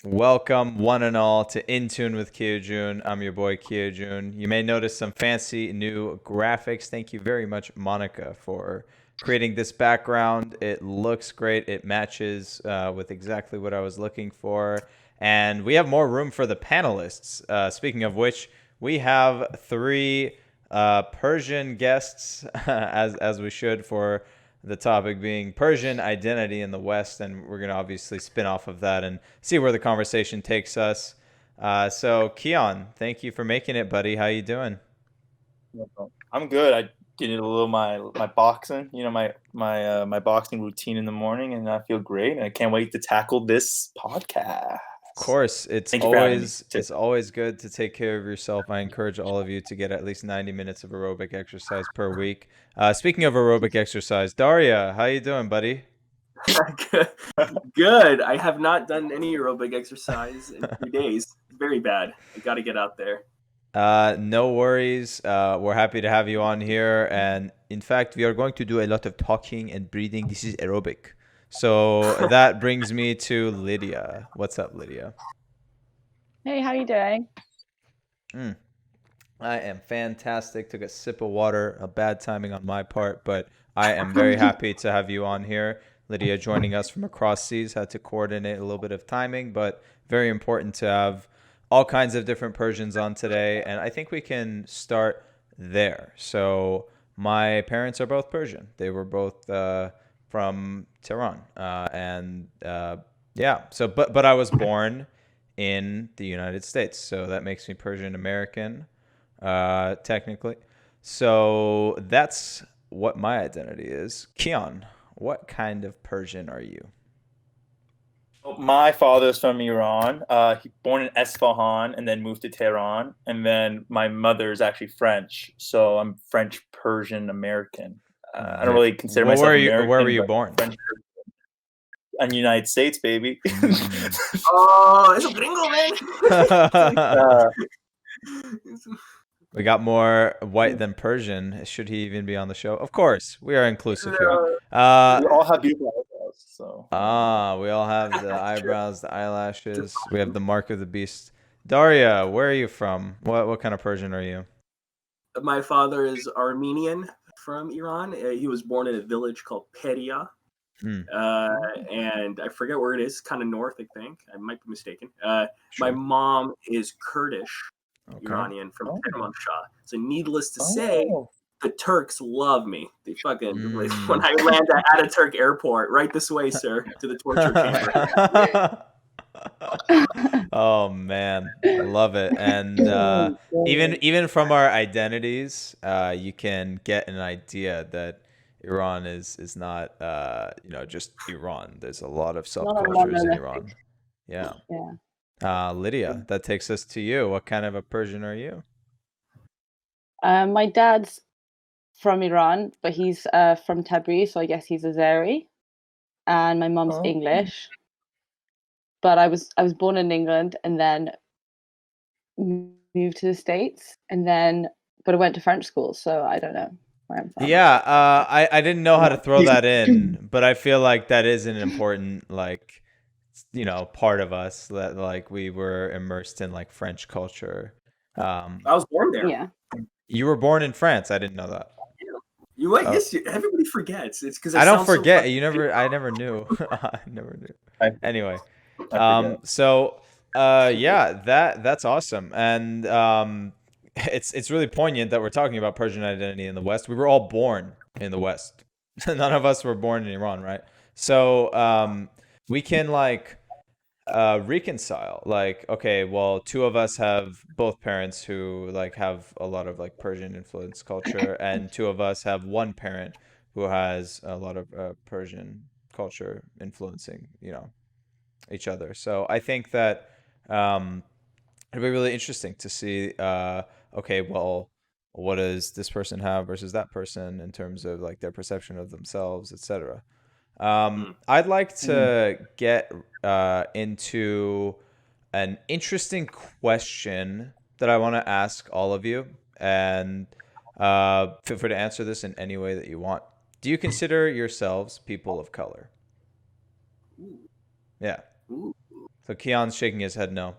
Welcome, one and all, to In Tune with Joon. I'm your boy Joon. You may notice some fancy new graphics. Thank you very much, Monica, for creating this background. It looks great. It matches with exactly what I was looking for. And we have more room for the panelists. Speaking of which, we have three Persian guests, as we should, for the topic being Persian identity in the West, and we're going to obviously spin off of that and see where the conversation takes us. So, Kian, thank you for making it, buddy. How you doing? I'm good. I did a little my boxing, my boxing routine in the morning, and I feel great. And I can't wait to tackle this podcast. Of course, it's Thank you for having me. it's always good to take care of yourself. I encourage all of you to get at least 90 minutes of aerobic exercise per week. Speaking of aerobic exercise, Daria, how you doing, buddy? Good. I have not done any aerobic exercise in 3 days. Very bad. I got to get out there. No worries. We're happy to have you on here. And in fact, we are going to do a lot of talking and breathing. This is aerobic. So that brings me to Lydia. What's up, Lydia? Hey, how you doing? I am fantastic. Took a sip of water. A bad timing on my part, but I am very happy to have you on here. Lydia joining us from across seas. Had to coordinate a little bit of timing, but very important to have all kinds of different Persians on today. And I think we can start there. So my parents are both Persian. They were both from Tehran, yeah. So, but I was born in the United States, so that makes me Persian American, technically. So that's what my identity is. Kian, what kind of Persian are you? My father's from Iran. He born in Esfahan and then moved to Tehran. And then my mother is actually French, so I'm French Persian American. I don't really consider myself American. Where were you born? French, in the United States, baby. Oh, it's a gringo, man. We got more white than Persian. Should he even be on the show? Of course, we are inclusive here. We all have beautiful eyebrows, so. We all have the eyebrows, the eyelashes. We have the mark of the beast. Daria, where are you from? What kind of Persian are you? My father is Armenian from Iran. He was born in a village called Peria. And I forget where it is, kind of north, I think. I might be mistaken. Sure. My mom is Kurdish, Iranian from Kermanshah. So needless to say, the Turks love me. They fucking, when I land at Ataturk Airport, right this way, sir, to the torture chamber. Oh man, I love it. And even from our identities, you can get an idea that Iran is not just Iran. There's a lot of subcultures in Iran. Yeah. Lydia, that takes us to you. What kind of a Persian are you? My dad's from Iran, but he's from Tabriz, so I guess he's Azeri. And my mom's English. But I was born in England and then moved to the States, but I went to French school, so I don't know where I'm from. Yeah, I didn't know how to throw that in, but I feel like that is an important part of us, that we were immersed in French culture. I was born there. Yeah. You were born in France. I didn't know that. You like this? Everybody forgets. It's because I don't forget. I never knew. I never knew. Anyway, that's awesome, and it's really poignant that we're talking about Persian identity in the West. We were all born in the West. None of us were born in Iran, right? So we can reconcile. Okay, well, two of us have both parents who have a lot of Persian influence culture, and two of us have one parent who has a lot of Persian culture influencing each other. So I think that it'd be really interesting to see okay, well, what does this person have versus that person in terms of their perception of themselves, etc. I'd like to get into an interesting question that I want to ask all of you, and feel free to answer this in any way that you want. Do you consider yourselves people of color? Yeah. So Kian's shaking his head no.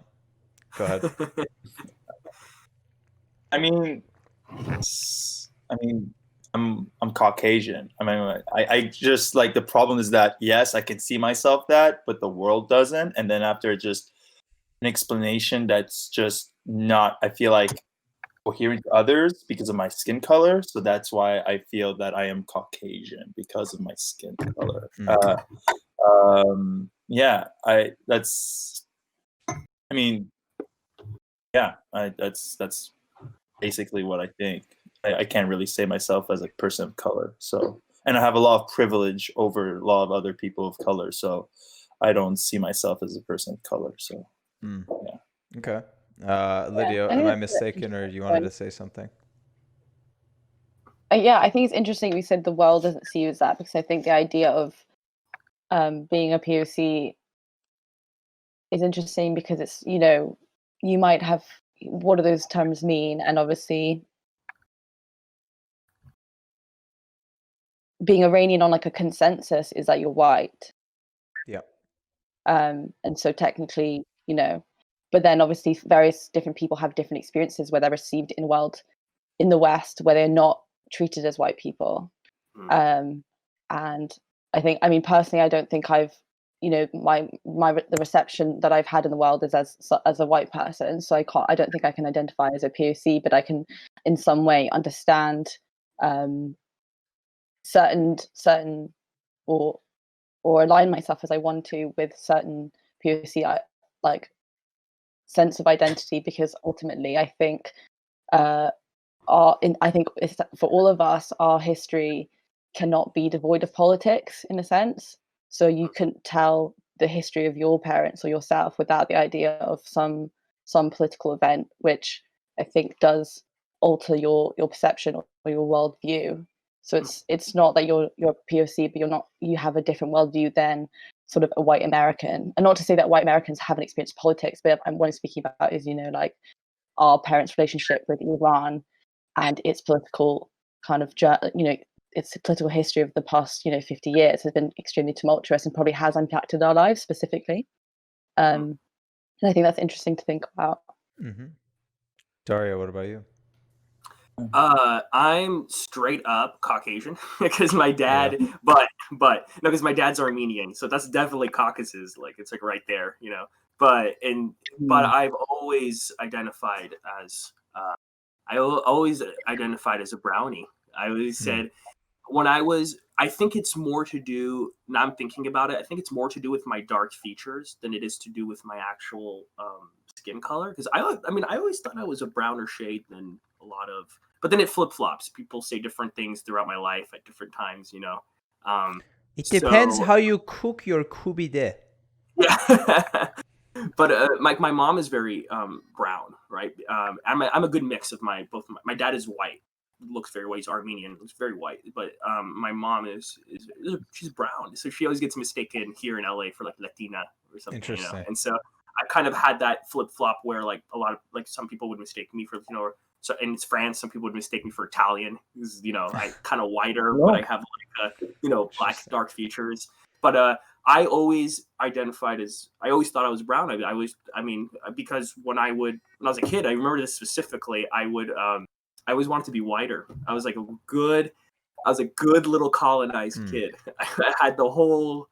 Go ahead. I mean, I'm Caucasian. I just like the problem is that yes, I can see myself that, but the world doesn't. And then after just an explanation that's just not, I feel like, coherent to others because of my skin color. So that's why I feel that I am Caucasian because of my skin color. Yeah, that's basically what I think. I can't really say myself as a person of color. So, and I have a lot of privilege over a lot of other people of color. So I don't see myself as a person of color. So, yeah. Okay. Lydia, am I mistaken, or you wanted to say something? Yeah, I think it's interesting we said the world doesn't see you as that, because I think the idea of being a POC is interesting because it's, you know, you might have, what do those terms mean? And obviously being Iranian on like a consensus is that you're white. Yeah. And so technically, you know, but then obviously various different people have different experiences where they're received in the West where they're not treated as white people. And I think, I mean, personally, I don't think I've, you know, the reception that I've had in the world is as a white person. So I don't think I can identify as a POC, but I can in some way understand certain or align myself as I want to with certain POC like sense of identity, because ultimately I think I think for all of us, our history cannot be devoid of politics in a sense. So you couldn't tell the history of your parents or yourself without the idea of some political event, which I think does alter your perception or your worldview. So it's not that you're POC, but you have a different worldview than sort of a white American. And not to say that white Americans haven't experienced politics, but what I'm speaking about is, you know, like our parents' relationship with Iran and its political kind of, you know, its political history of the past, you know, 50 years has been extremely tumultuous and probably has impacted our lives specifically. And I think that's interesting to think about. Daria, what about you? I'm straight up Caucasian because my dad, but no, because my dad's Armenian, so that's definitely Caucasus. Like it's like right there, you know. But I've always identified as always identified as a brownie. I always said when I think it's more to do, now I'm thinking about it, I think it's more to do with my dark features than it is to do with my actual skin color. Because I always thought I was a browner shade than a lot of, but then it flip-flops. People say different things throughout my life at different times, you know. It depends how you cook your kubide. Yeah. But my mom is very brown, right? I'm a good mix of my dad is white, looks very white. He's Armenian, looks very white. But my mom she's brown, so she always gets mistaken here in LA for like Latina or something. Interesting. You know? And so I kind of had that flip flop where like a lot of like some people would mistake me for, you know, so in France some people would mistake me for Italian because, you know, I kind of whiter, but I have like you know, black dark features. But I always identified as, I always thought I was brown. Because when I was a kid, I remember this specifically, I always wanted to be whiter. I was a good little colonized kid. I had the whole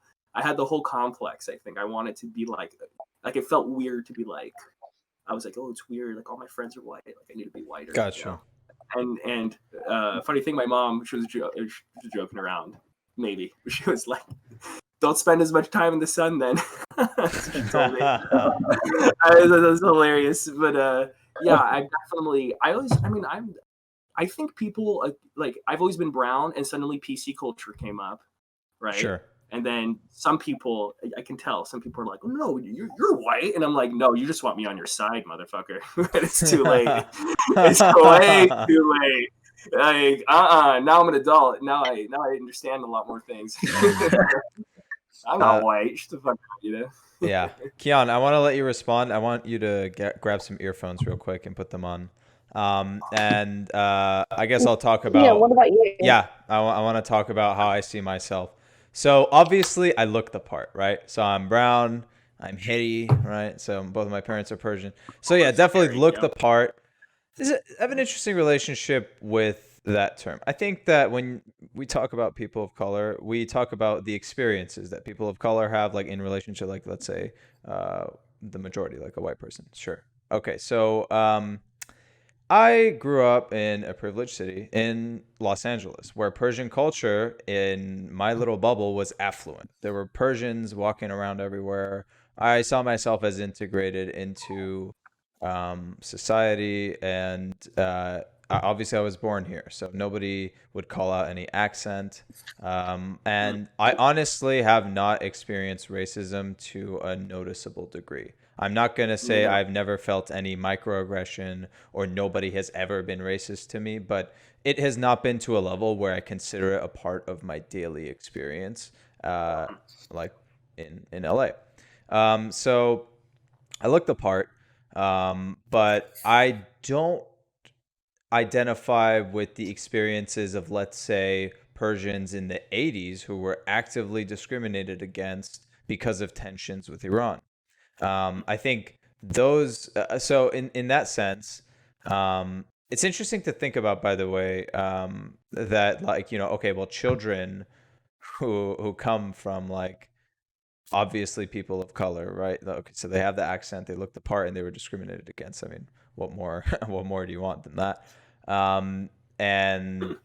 complex. I think I wanted to be like it felt weird to be like, I was like, oh, it's weird. Like all my friends are white. Like I need to be whiter. Gotcha. You know? And funny thing, my mom, she was joking around, maybe. She was like, don't spend as much time in the sun then. She told me. That was hilarious. But yeah, I think people like, I've always been brown, and suddenly PC culture came up, right? Sure. And then some people, I can tell, some people are like, oh, no, you're white. And I'm like, no, you just want me on your side, motherfucker. It's too late. It's way too late. Like, now I'm an adult. Now I understand a lot more things. I'm not white. Shut the fuck up, you know? Yeah. Kian, I want to let you respond. I want you to grab some earphones real quick and put them on. And I guess I'll talk about... Yeah, what about you? Yeah, I want to talk about how I see myself. So obviously I look the part, right? So I'm brown. I'm Hiri, right? So both of my parents are Persian. So yeah, definitely look the part. I have an interesting relationship with that term. I think that when we talk about people of color, we talk about the experiences that people of color have, like in relationship, like let's say the majority, like a white person. Sure. Okay, so I grew up in a privileged city in Los Angeles where Persian culture in my little bubble was affluent. There were Persians walking around everywhere. I saw myself as integrated into society, and obviously I was born here, so nobody would call out any accent. And I honestly have not experienced racism to a noticeable degree. I'm not going to say I've never felt any microaggression or nobody has ever been racist to me, but it has not been to a level where I consider it a part of my daily experience, like in LA. So I look the part, but I don't identify with the experiences of, let's say, Persians in the 80s who were actively discriminated against because of tensions with Iran. I think those, so in that sense, it's interesting to think about, by the way, that like, okay, well, children who come from like obviously people of color, right? Okay, so they have the accent, they look the part, and they were discriminated against. I mean, what more? What more do you want than that? And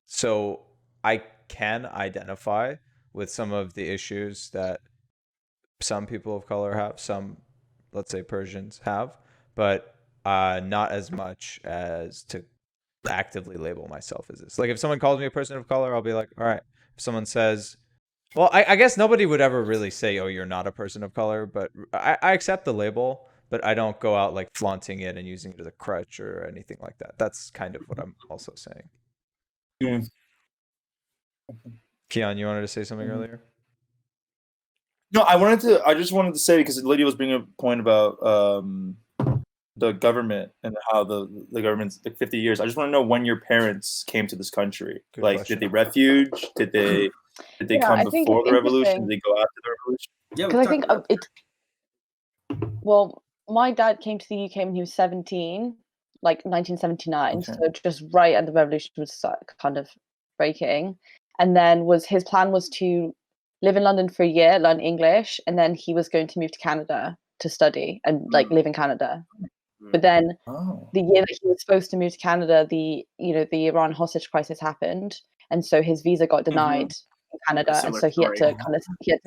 so I can identify with some of the issues that some people of color have, some, let's say, Persians have, but not as much as to actively label myself as this. Like if someone calls me a person of color, I'll be like, all right. If someone says, well, I guess nobody would ever really say, oh, you're not a person of color, but I accept the label, but I don't go out like flaunting it and using it as a crutch or anything like that. That's kind of what I'm also saying. Mm. Kian, you wanted to say something earlier? No, I just wanted to say, because Lydia was bringing up a point about the government and how the government's like 50 years. I just want to know when your parents came to this country. Good like, question. did they refuge? Did they come before the revolution? Did they go after the revolution? Yeah, because I think well, my dad came to the UK when he was 17, like 1979, Okay. so just right at the revolution was kind of breaking. And then his plan was to live in London for a year, learn English, and then he was going to move to Canada to study and like live in Canada. But then the year that he was supposed to move to Canada, the Iran hostage crisis happened, and so his visa got denied in Canada, and so he had to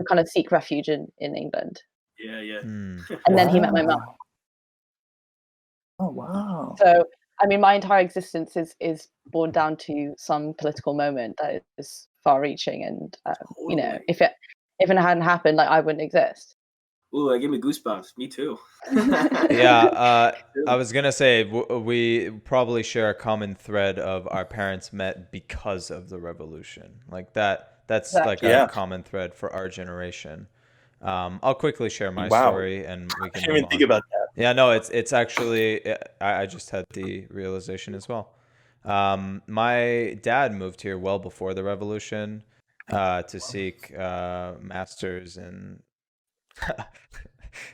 kind of seek refuge in England. Yeah. And then he met my mum. Oh wow! So I mean, my entire existence is born down to some political moment that is far-reaching, and if it hadn't happened, like I wouldn't exist. Ooh, that gave me goosebumps. Me too. Yeah, I was gonna say we probably share a common thread of our parents met because of the revolution. Like that's like a common thread for our generation. I'll quickly share my story, and we can. I didn't even think about that. Yeah, no, it's actually I just had the realization as well. My dad moved here well before the revolution to seek masters in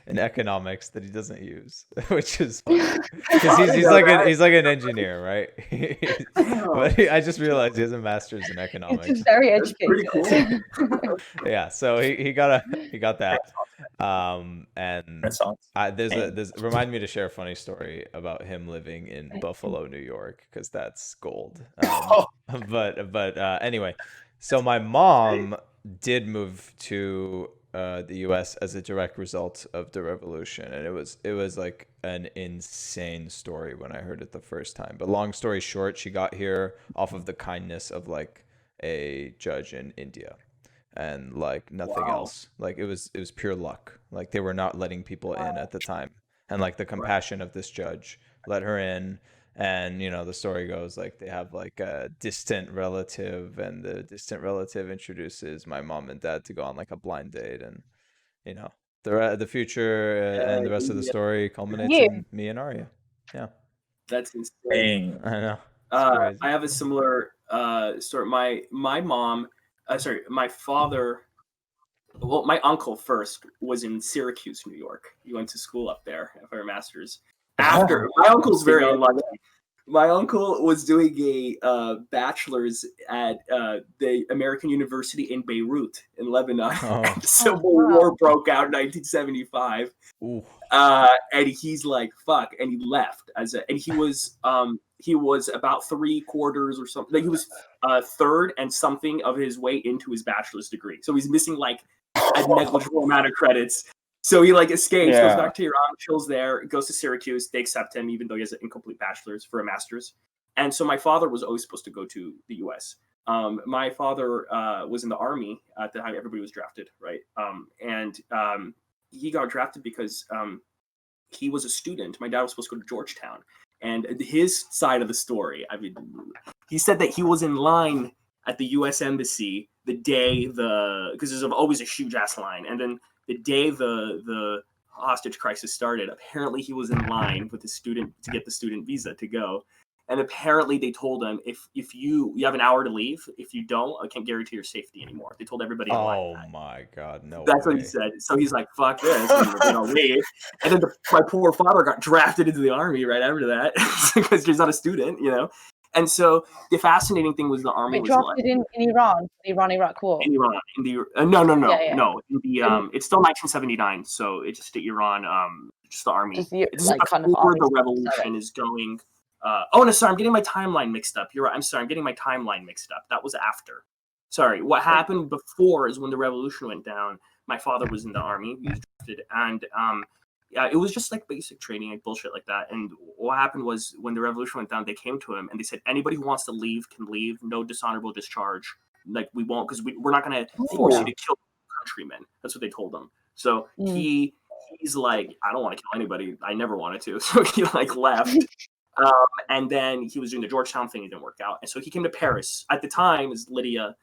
in economics that he doesn't use, which is funny because he's like an engineer, right? But I just realized he has a master's in economics. It's very educated. Pretty cool. Yeah, so he got that. And there's remind me to share a funny story about him living in Buffalo, New York, because that's gold. But anyway, so my mom did move to the U.S. as a direct result of the revolution, and it was like an insane story when I heard it the first time. But long story short, she got here off of the kindness of like a judge in India, and like nothing else. Like it was pure luck. Like they were not letting people in at the time, and like the compassion of this judge let her in. And the story goes like they have like a distant relative, and the distant relative introduces my mom and dad to go on like a blind date, and the future and the rest of the story culminates in me and Arya. Yeah, that's insane. I know. I have a similar story. My mom, my father Well, my uncle first was in Syracuse, New York. He went to school up there for a master's. After my uncle's very unlucky. My uncle was doing a bachelor's at the American University in Beirut, in Lebanon. And the Civil War broke out in 1975. And he's like, fuck. And he left. And he was about 3/4 or something. Like, he was third and something of his way into his bachelor's degree. So he's missing like a negligible amount of credits. So he like escapes, goes back to Iran, chills there, goes to Syracuse. They accept him, even though he has an incomplete bachelor's for a master's. And so my father was always supposed to go to the U.S. My father was in the army at the time everybody was drafted, right? And he got drafted because he was a student. My dad was supposed to go to Georgetown. And his side of the story, I mean, he said that he was in line at the U.S. Embassy the day because there's always a huge ass line. And then the day the hostage crisis started, apparently he was in line with the student to get the student visa to go. And apparently they told him, if you have an hour to leave, if you don't, I can't guarantee your safety anymore. They told everybody in line. Oh my God, no That's way. what he said. So he's like, fuck this, and leave. And then my poor father got drafted into the army right after that because he's not a student, you know. And so the fascinating thing was the army was drafted in Iran, the Iran-Iraq War. In Iran, no. In the it's still 1979, so it's just the Iran, just the army. It's like before the revolution is going. No, sorry, I'm getting my timeline mixed up. You're right. I'm sorry, I'm getting my timeline mixed up. That was after. Sorry, what happened before is when the revolution went down. My father was in the army. He was drafted, and it was just like basic training, like bullshit like that. And what happened was when the revolution went down, they came to him and they said, anybody who wants to leave can leave. No dishonorable discharge. Like, we won't, because we're not going to force you to kill countrymen. That's what they told him. So he's like, I don't want to kill anybody. I never wanted to. So he like left. And then he was doing the Georgetown thing. It didn't work out. And so he came to Paris. At the time, as Lydia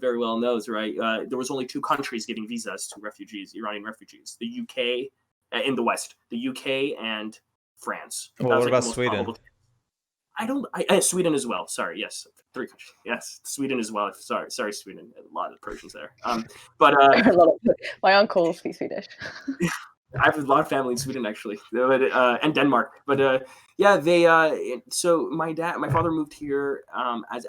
very well knows, right? There was only 2 countries giving visas to refugees, Iranian refugees. The UK in the West, the UK and France. Well, what about Sweden? Sweden as well. Sorry, yes, 3 countries. Yes, Sweden as well. Sorry, Sweden. A lot of Persians there. But my uncle speaks Swedish. I have a lot of family in Sweden actually, and Denmark. But so my father moved here at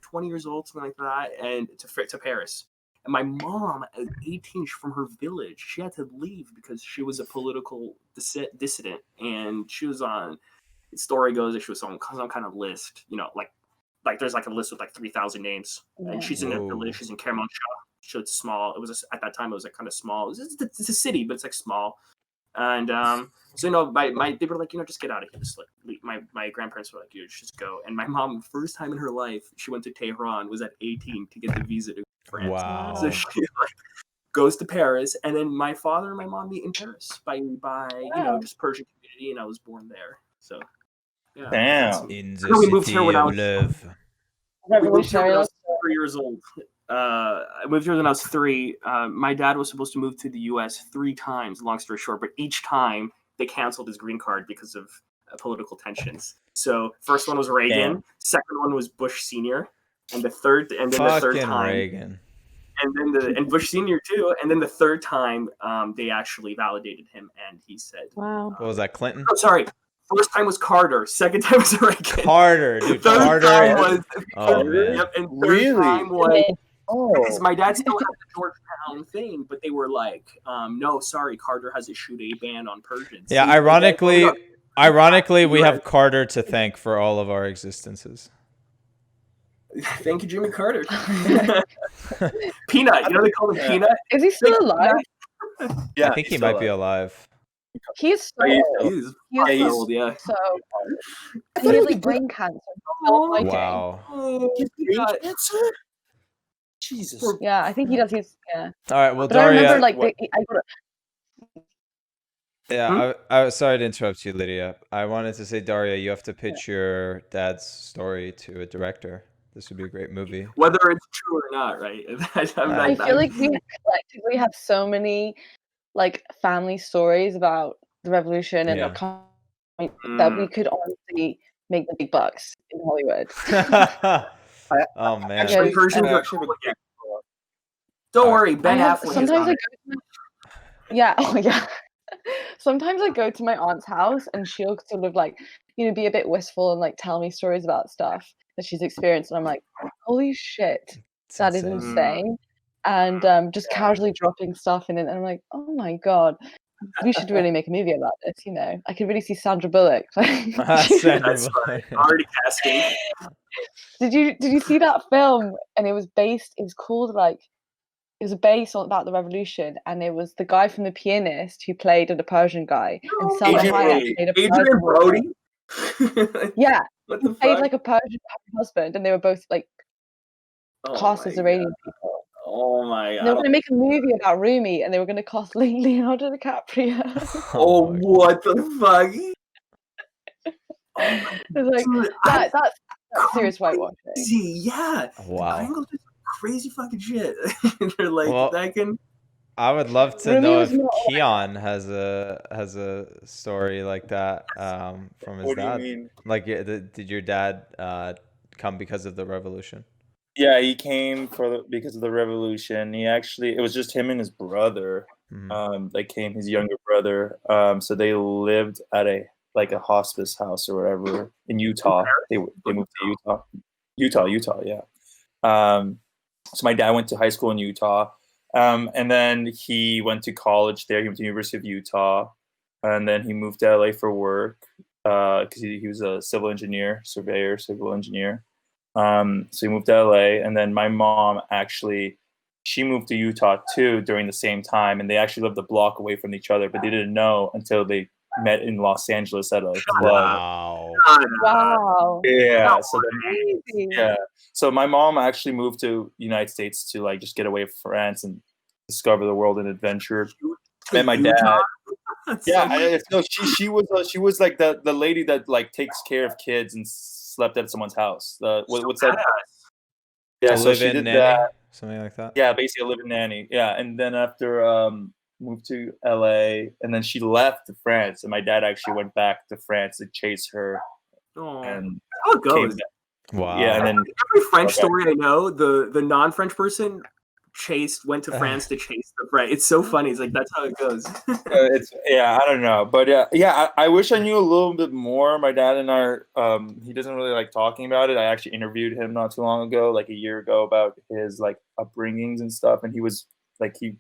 20 years old, something like that, and to Paris. And my mom, at 18, from her village, she had to leave because she was a political dissident, and she was on. The story goes that she was on some kind of list, you know, like there's like a list with like 3,000 names, and she's in a village. She's in Kermanshah. So it's small. It was at that time. It was like kind of small. It's a city, but it's like small. And so they were like, just get out of here. Just like my grandparents were like, just go. And my mom, first time in her life, she went to Tehran. Was at 18 to get the visa to France. Wow. So she goes to Paris, and then my father and my mom meet in Paris by just Persian community, and I was born there. So yeah. Damn. In the city of love. We moved here when I was 3 years old. I moved here when I was 3. My dad was supposed to move to the U.S. 3 times, long story short, but each time they canceled his green card because of political tensions. So first one was Reagan, second one was Bush Sr., and the third time Reagan. And then Bush Sr. too, and then the third time they actually validated him, and he said, "Wow, what was that, Clinton?" Oh, sorry. First time was Carter. Second time was Reagan. Carter, dude. Third time was. Oh man. Yep, and third time was. Because my dad still had the Georgetown thing, but they were like, no, sorry, Carter has issued a ban on Persians. Yeah, ironically, we have Carter to thank for all of our existences. Thank you, Jimmy Carter. Peanut, they call him Peanut? Is he still alive? Yeah, I think he might be alive. He's so old. He's old, yeah. So he has like brain cancer. Wow. Brain cancer? Jesus. Yeah, I think he does. All right, well, but Daria. I remember, I sorry to interrupt you, Lydia. I wanted to say, Daria, you have to pitch your dad's story to a director. This would be a great movie. Whether it's true or not, right? I feel like we collectively have so many like family stories about the revolution and that we could honestly make the big bucks in Hollywood. Oh man! Actually, Persian Don't worry, Ben Affleck. Sometimes I go to yeah. Sometimes I go to my aunt's house and she'll sort of like, be a bit wistful and like tell me stories about stuff that she's experienced, and I'm like, holy shit, that is insane. And just casually dropping stuff in it, and I'm like, oh my god, we should really make a movie about this. I could really see Sandra Bullock. That's right. Already casting. Did you see that film? And it was called like, it was based on about the revolution, and it was the guy from The Pianist who played the Persian guy, and Salma Hayek played a Adrian Brody. Yeah, he played like a Persian husband, and they were both like cast as Iranian people. Oh my god! And they were going to make a movie about Rumi, and they were going to cast Leonardo DiCaprio. Oh, what the fuck! It's like that's serious whitewashing. Yeah. Wow. Crazy fucking shit. They're like, that can. I would love to know if Kian has a story like that from his dad. What do you mean? Like, did your dad come because of the revolution? Yeah, he came because of the revolution. It was just him and his brother. They came, his younger brother. So they lived at a hospice house or whatever in Utah. They moved to Utah. Yeah. So my dad went to high school in Utah, and then he went to college there. He went to the University of Utah, and then he moved to LA for work because he was a civil engineer. So he moved to LA, and then my mom she moved to Utah too during the same time, and they actually lived a block away from each other, but they didn't know until they met in Los Angeles at a club. Wow. Yeah. So my mom actually moved to the United States to like just get away from France and discover the world and adventure. Met my dad. Yeah. So she was like the lady that like takes care of kids and slept at someone's house. What's that? Yeah. So she did that. Something like that. Yeah, basically a live-in nanny. Yeah, and then after moved to LA, and then she left to France, and my dad actually went back to France to chase her. And how it goes. Wow. Yeah, and then every French story I know, the non-French person went to France to chase the French. It's so funny. It's like that's how it goes. I don't know, but I wish I knew a little bit more. My dad and I, he doesn't really like talking about it. I actually interviewed him not too long ago, like a year ago, about his like upbringings and stuff, and he was like he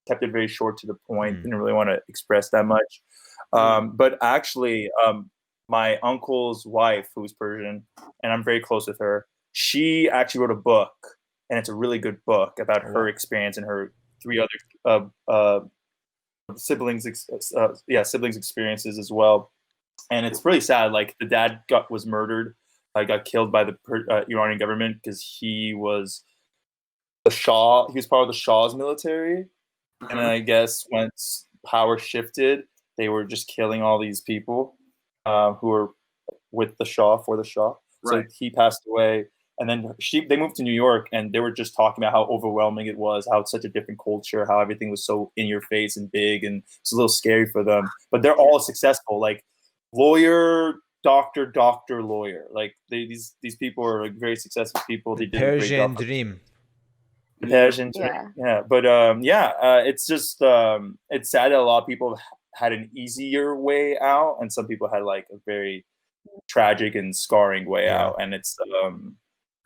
kept it very short to the point. Didn't really want to express that much. But actually, my uncle's wife, who's Persian, and I'm very close with her, she actually wrote a book, and it's a really good book about her experience and her 3 other siblings' experiences as well. And it's really sad. Like the dad was murdered, got killed by the Iranian government because he was the Shah. He was part of the Shah's military. And I guess once power shifted, they were just killing all these people who were with the Shah, for the Shah. Right. So he passed away. And then they moved to New York, and they were just talking about how overwhelming it was, how it's such a different culture, how everything was so in your face and big, and it's a little scary for them. But they're all successful, like lawyer, doctor, lawyer. Like these people are like very successful people. They did Persian dream. Persian dream. Yeah. But it's just it's sad that a lot of people had an easier way out, and some people had like a very tragic and scarring way out. And it's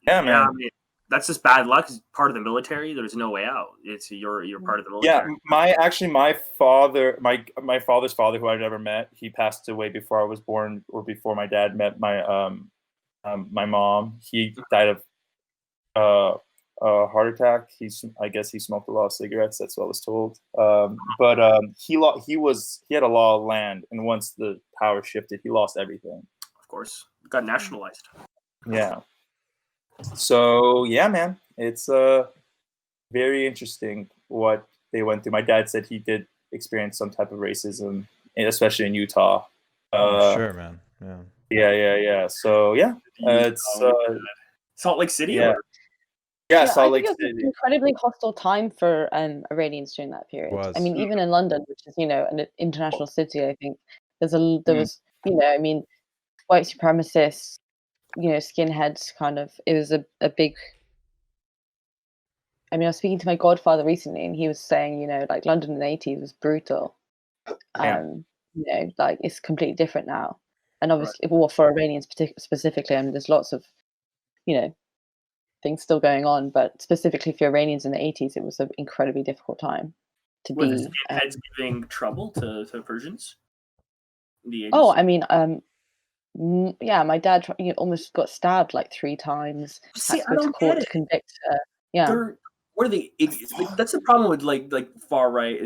man. I mean, that's just bad luck. As part of the military, there's no way out. It's you're part of the military. Yeah, my father's father, who I never met, he passed away before I was born, or before my dad met my my mom. He died of a heart attack. I guess he smoked a lot of cigarettes. That's what I was told. But he had a law of land, and once the power shifted, he lost everything. Of course, got nationalized. Yeah. So yeah, man, it's very interesting what they went through. My dad said he did experience some type of racism, especially in Utah. Sure, man. Yeah. So yeah, it's Salt Lake City. Yeah, Salt Lake City. It was an incredibly hostile time for Iranians during that period. I mean, even in London, which is an international city, I think there was white supremacists, skinheads, kind of. It was a big I mean, I was speaking to my godfather recently, and he was saying, like London in the 80s was brutal. Like it's completely different now. And obviously, well, for Iranians specifically, I mean, there's lots of, things still going on, but specifically for Iranians in the 80s, it was an incredibly difficult time to Were the be. skinheads giving trouble to Persians in the 80s? Oh, I mean, yeah, my dad almost got stabbed like 3 times. See, had to I go to don't court get to it. convict her. Yeah. What are they? That's the problem with like far right.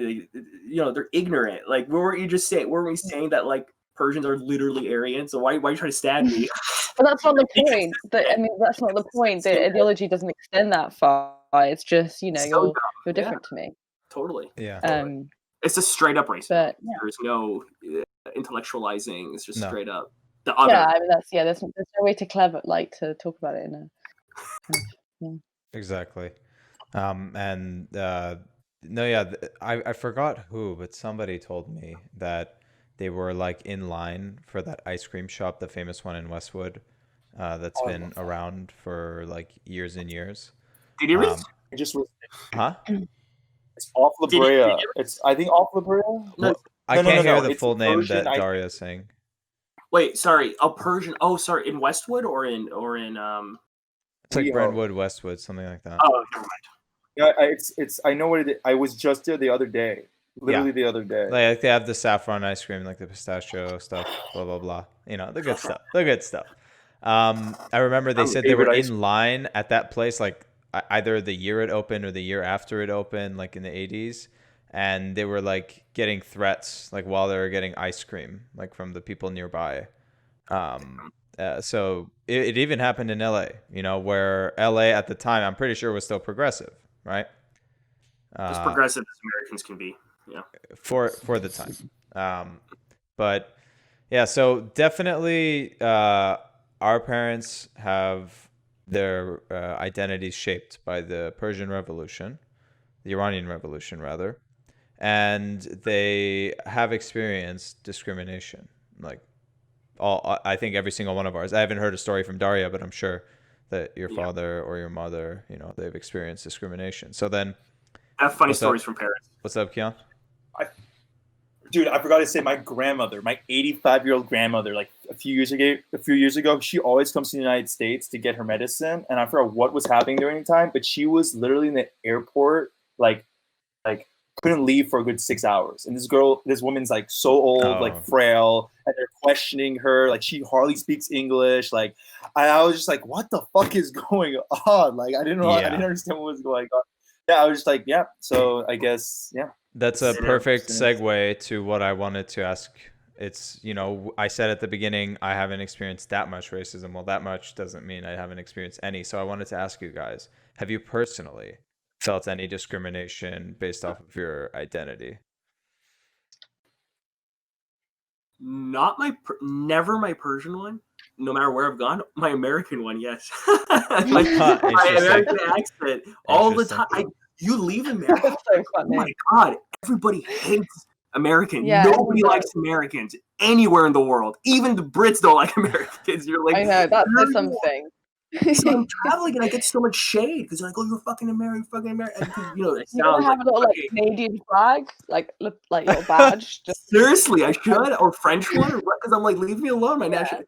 They're ignorant. Like, what were you just saying? Were we saying that like Persians are literally Aryan? So why are you trying to stab me? But that's not the point. That's not the point. The ideology doesn't extend that far. It's just you're different to me. Totally. Yeah. It's just straight up racism. But there's no intellectualizing. It's just straight up the other. Yeah, I mean there's no way to to talk about it in a. Exactly. And no, yeah, I forgot who, but somebody told me that they were like in line for that ice cream shop, the famous one in Westwood, that's been around for like years and years. Did you read? It just was. Huh? It's off La Brea. It's I think off La Brea. Well, I can't hear the It's full name Persian that Daria is saying. Wait, sorry, a Persian. Oh, sorry, in Westwood or in It's like Brentwood, Westwood, something like that. Oh, never mind. Yeah, it's. I know what it is. I was just there the other day. Literally the other day. Like they have the saffron ice cream, like the pistachio stuff, blah blah blah. The good stuff. The good stuff. I remember they said they were in line at that place, like either the year it opened or the year after it opened, like in the 80s, and they were like getting threats, like while they were getting ice cream, like from the people nearby. So it even happened in LA, where LA at the time, I'm pretty sure was still progressive, right? As progressive as Americans can be, yeah. For the time, but yeah, so definitely our parents have their identities shaped by the Persian Revolution, the Iranian Revolution rather, and they have experienced discrimination, like I think every single one of ours. I haven't heard a story from Daria, but I'm sure that your father or your mother, they've experienced discrimination. So then, I have funny stories from parents. What's up, Kian? Dude, I forgot to say my grandmother, my 85-year-old grandmother, like a few years ago, she always comes to the United States to get her medicine, and I forgot what was happening during the time, but she was literally in the airport, like couldn't leave for a good 6 hours. And this woman's like so old, like frail, and they're questioning her. Like she hardly speaks English. Like I was just like, what the fuck is going on? Like I didn't know. I didn't understand what was going on. Yeah, I was just like, yeah. So I guess, yeah. That's a perfect segue to what I wanted to ask. It's, I said at the beginning, I haven't experienced that much racism. Well, that much doesn't mean I haven't experienced any. So I wanted to ask you guys, have you personally felt any discrimination based off of your identity? Never my Persian one. No matter where I've gone, my American one, yes. my American accent all the time. You leave America. Oh my God, everybody hates Americans. Yeah, nobody likes Americans anywhere in the world. Even the Brits don't like Americans. You're like, I know that's something. So I'm traveling and I get so much shade because they're like, "Oh, you're fucking American, fucking American." It you don't have a little Canadian flag, like little badge. Seriously, I should, or French one, because I'm like, leave me alone, my national.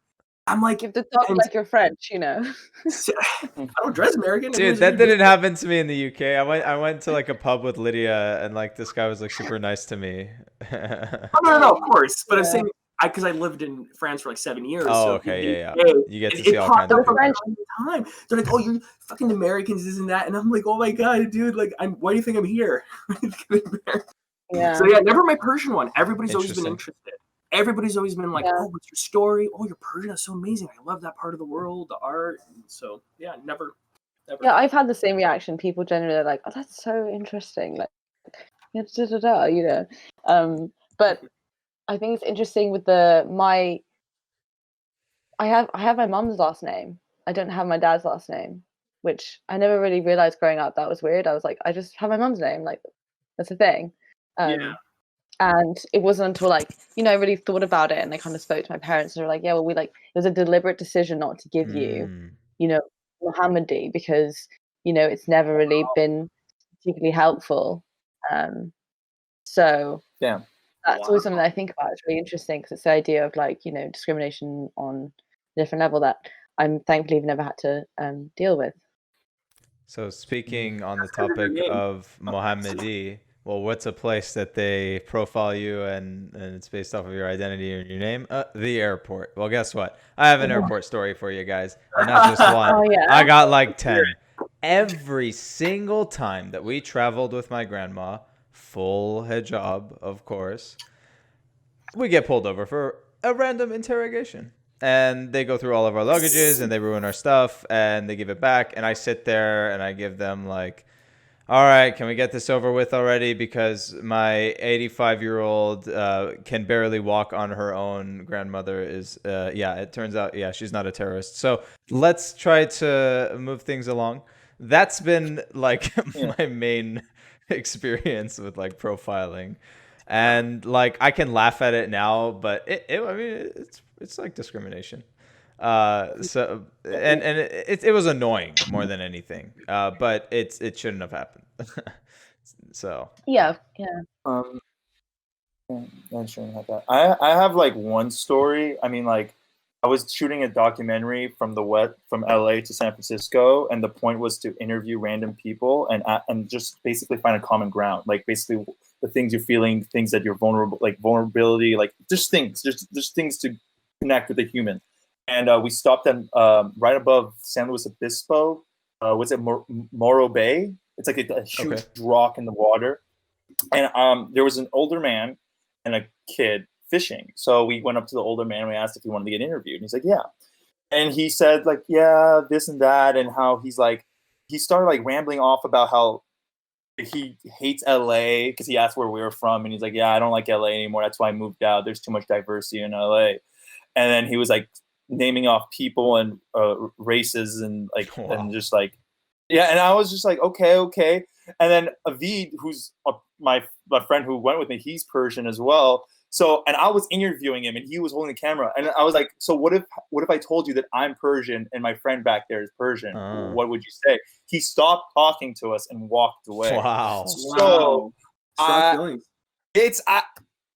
I'm like, you have to talk like you're French, I don't dress American. Dude, that didn't happen to me in the UK. I went to like a pub with Lydia, and like this guy was like super nice to me. No, of course, but I'm saying. Because I lived in France for like 7 years. Oh, so okay, yeah. You get to see all kinds of people. Time. They're like, "Oh, you're fucking Americans, isn't that?" And I'm like, "Oh my God, dude! Like, why do you think I'm here?" Yeah. So yeah, never my Persian one. Everybody's always been interested. Everybody's always been like, "Oh, what's your story? Oh, you're Persian. That's so amazing. I love that part of the world, the art." So yeah, never. Yeah, I've had the same reaction. People generally are like, "Oh, that's so interesting." Like, but. I think it's interesting with I have my mom's last name. I don't have my dad's last name, which I never really realized growing up. That was weird. I was like, I just have my mom's name. Like, that's a thing. And it wasn't until I really thought about it and I kind of spoke to my parents and they were like, yeah, well, it was a deliberate decision not to give you, Muhammadi because, it's never really been particularly helpful. So yeah, that's always something that I think about. It's really interesting because it's the idea of like, you know, discrimination on a different level that I'm thankfully never had to deal with. So speaking on the topic of Mohammedi, well, what's a place that they profile you and it's based off of your identity and your name? The airport. Well, guess what? I have an airport story for you guys, and not just one. Oh, yeah? I got like 10. Every single time that we traveled with my grandma, full hijab, of course, we get pulled over for a random interrogation. And they go through all of our luggages and they ruin our stuff and they give it back. And I sit there and I give them like, all right, can we get this over with already? Because my 85-year-old can barely walk on her own. Grandmother is, it turns out, she's not a terrorist. So let's try to move things along. That's been like my main experience with like profiling. And like I can laugh at it now, but I mean, it's like discrimination. So it was annoying more than anything. But it shouldn't have happened. So yeah. I shouldn't have that. I have like one story. I mean, like I was shooting a documentary from LA to San Francisco, and the point was to interview random people and just basically find a common ground. Like basically the things you're feeling, things that you're vulnerable, like vulnerability, like just things. There's things to connect with a human. And we stopped them right above San Luis Obispo. Was it Morro Bay? It's like a huge rock in the water. And there was an older man and a kid fishing. So we went up to the older man and we asked if he wanted to get interviewed. And he's like, yeah. And he said like, yeah, this and that. And how he started like rambling off about how he hates LA because he asked where we were from. And he's like, yeah, I don't like LA anymore. That's why I moved out. There's too much diversity in LA. And then he was like naming off people and races and like, and just like, yeah. And I was just like, okay. And then Avid, who's my friend who went with me, he's Persian as well. So, and I was interviewing him and he was holding the camera. And I was like, so what if I told you that I'm Persian and my friend back there is Persian? What would you say? He stopped talking to us and walked away. Wow. So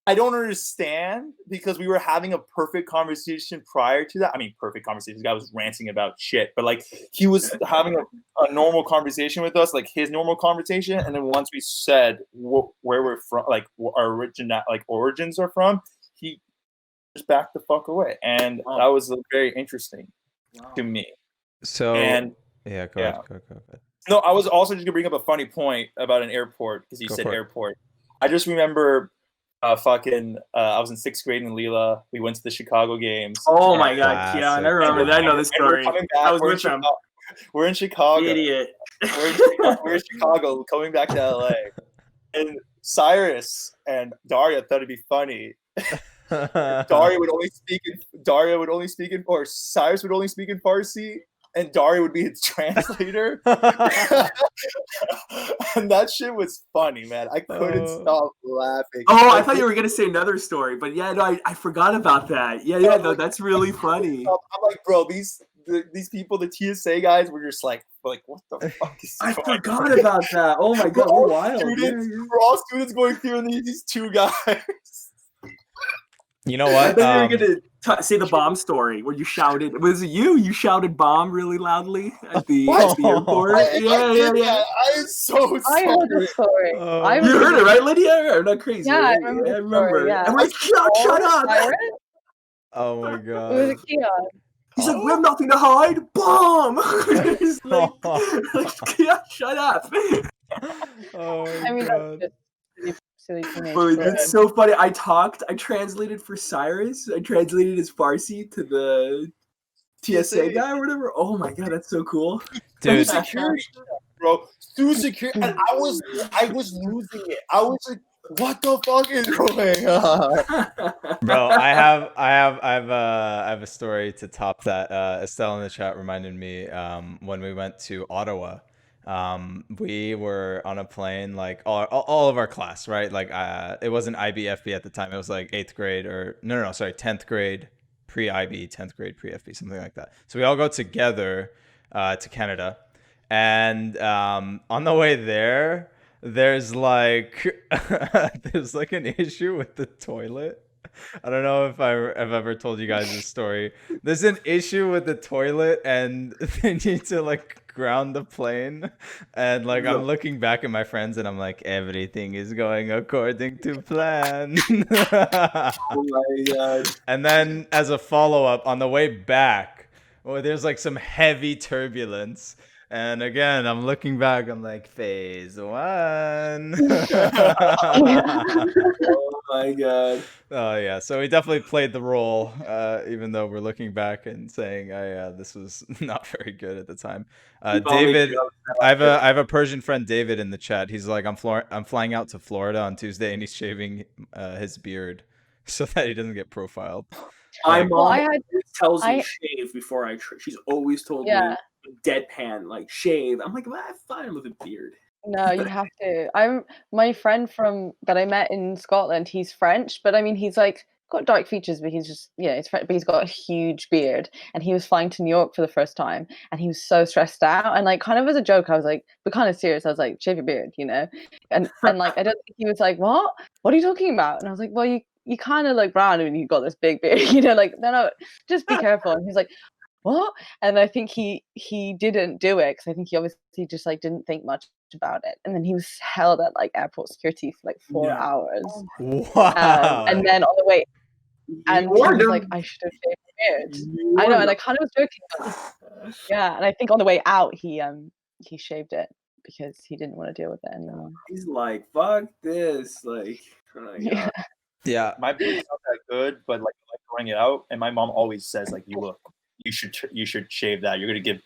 I don't understand because we were having a perfect conversation prior to that. I mean, perfect conversation. This guy was ranting about shit, but like he was having a normal conversation with us, like his normal conversation. And then once we said where we're from, like our origins are from, he just backed the fuck away. And that was very interesting to me. So, go ahead. No, I was also just gonna bring up a funny point about an airport because you said airport. I just remember I was in 6th grade in Lila. We went to the Chicago games. Oh my God, Kian! I remember that. I know this story. I was with them. We're in Chicago. Idiot. We're in Chicago, coming back to LA. And Cyrus and Daria thought it'd be funny. Cyrus would only speak in Farsi. And Daria would be his translator. And that shit was funny, man. I couldn't stop laughing. Oh, I thought you were going to say another story. But yeah, no, I forgot about that. Yeah, no, that's really funny. I'm like, bro, these people, the TSA guys, were just like what the fuck is I forgot about that. Oh my God, we're wild. We're all students going through and these two guys. You know what? I thought you were going to say the bomb story where you shouted. Was it you? You shouted bomb really loudly at the airport? Yeah. I'm so sorry. I heard the story. You heard it, right, Lydia? Or not crazy? Yeah, right? I remember. I remember. Yeah. I'm like, shut up. Oh my God. It was a Kian. He's like, we have nothing to hide. Bomb. He's like, yeah, shut up. Oh my God. That's just silly teenage. It's so funny. I translated for Cyrus. I translated his Farsi to the TSA guy or whatever. Oh my God, that's so cool. Dude, security, bro. Through security, and I was losing it. I was like, what the fuck is going on? Bro, I have a story to top that. Estelle in the chat reminded me when we went to Ottawa. We were on a plane, like all of our class, right? Like it wasn't IB/FB at the time. It was like 8th grade or no, sorry, 10th grade pre-IB, 10th grade pre-FB, something like that. So we all go together to Canada, and on the way there, there's like there's like an issue with the toilet. I don't know if I've ever told you guys this story. There's an issue with the toilet, and they need to like ground the plane. And like I'm looking back at my friends, and I'm like, everything is going according to plan. Oh my god! And then as a follow up, on the way back, there's like some heavy turbulence. And again, I'm looking back, I'm like, phase 1. Oh my god. Oh yeah, so we definitely played the role, even though we're looking back and saying, "Oh yeah, this was not very good at the time." David, I have a Persian friend, David, in the chat. He's like, I'm flying out to Florida on Tuesday, and he's shaving his beard so that he doesn't get profiled. My mom tells me shave before I. She's always told me deadpan, like shave. I'm like, well, I'm fine with a beard. No, you have to. My friend that I met in Scotland. He's French, but I mean, he's like got dark features, but he's just he's French, but he's got a huge beard. And he was flying to New York for the first time, and he was so stressed out. And like, kind of as a joke, I was like, but kind of serious. I was like, shave your beard, And like, I don't think he was like, what are you talking about? And I was like, well, you kind of look brown when you got this big beard, like no, just be careful. And he's like, what? And I think he didn't do it because I think he obviously just like didn't think much about it, and then he was held at like airport security for like 4 hours. Wow! And then on the way, and he was like, I should have shaved the beard. I know, and I kind of was joking. But, yeah, and I think on the way out he shaved it because he didn't want to deal with it anymore. He's like, fuck this, like. Oh my god. Yeah, my beard's not that good, but like I like growing it out, and my mom always says like, you should shave that. You're gonna give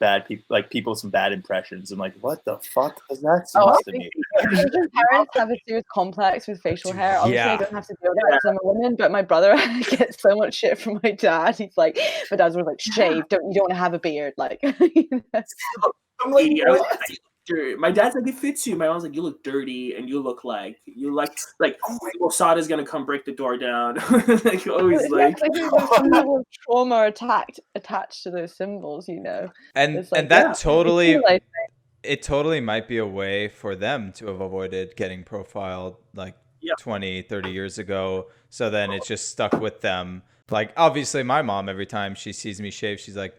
people some bad impressions. I'm like, what the fuck does that seem to me? Asian parents have a serious complex with facial hair. Obviously, I don't have to deal with that because I'm a woman, but my brother gets so much shit from my dad. He's like, my dad's always like, shave. You don't want to have a beard, like. I'm like, my dad's like, it fits you. My mom's like, you look dirty, and you look like oh my god, Sada's gonna come break the door down. Like always like some level of trauma attached to those symbols, And like, and that totally it totally might be a way for them to have avoided getting profiled like 20, 30 years ago. So then it's just stuck with them. Like, obviously, my mom, every time she sees me shave, she's like,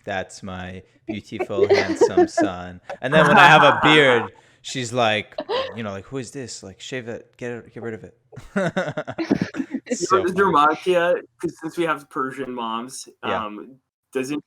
that's my beautiful, handsome son. And then when I have a beard, she's like, like, who is this? Like, shave it, get rid of it. Does your mom, Kia, because since we have Persian moms, doesn't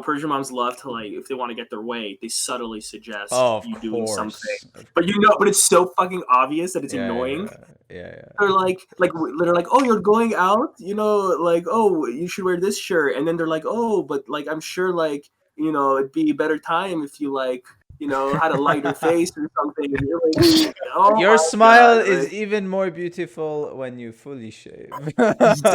Persian moms love to, like, if they want to get their way, they subtly suggest doing something, but it's so fucking obvious that it's annoying. They're like oh, you're going out, like, oh, you should wear this shirt, and then they're like, oh, but like, I'm sure, like, it'd be a better time if you, like, had a lighter face or something. And you're like, oh, your smile is even more beautiful when you fully shave.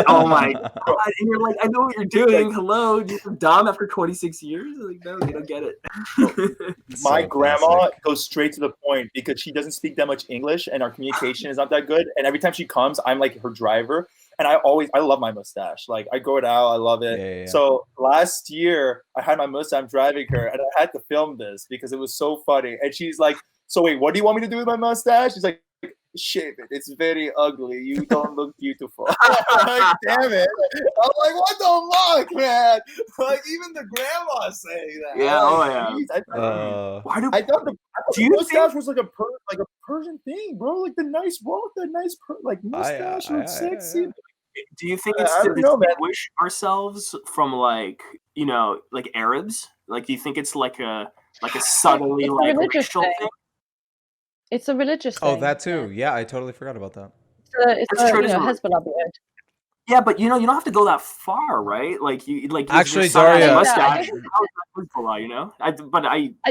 Oh my god! And you're like, I know what you're doing. Hello, you're dumb after 26 years. Like, no, you don't get it. My grandma goes straight to the point because she doesn't speak that much English, and our communication is not that good. And every time she comes, I'm like her driver. And I love my mustache. Like, I grow it out. I love it. Yeah. So last year I had my mustache. I'm driving her, and I had to film this because it was so funny. And she's like, so wait, what do you want me to do with my mustache? She's like, shave it. It's very ugly. You don't look beautiful. I'm like, damn it. I'm like, what the fuck, man? Like, even the grandma's saying that. Yeah, I thought the mustache was like a Persian thing, bro. Like the nice mustache looks sexy. Do you think it's to distinguish ourselves from like Arabs? Like, do you think it's like a subtly like racial thing? It's a religious thing. Oh, that too. Yeah, I totally forgot about that. It's Hezbollah beard. Yeah, but you don't have to go that far, right? Like you actually, Daria. Mustache. I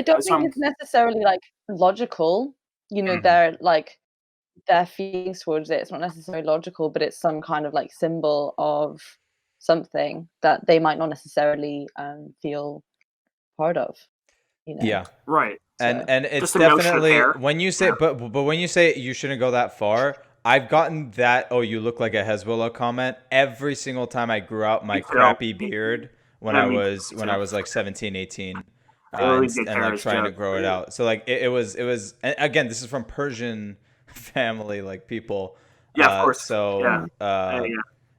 don't think it's necessarily like logical. They're like their feelings towards it. It's not necessarily logical, but it's some kind of like symbol of something that they might not necessarily feel part of. Yeah. Right. And it's definitely when you say but when you say you shouldn't go that far, I've gotten that, oh, you look like a Hezbollah comment every single time I grew out my crappy beard when I was like 17, 18. and like trying to grow it out. So like it was again, this is from Persian family like people. Yeah, of course. So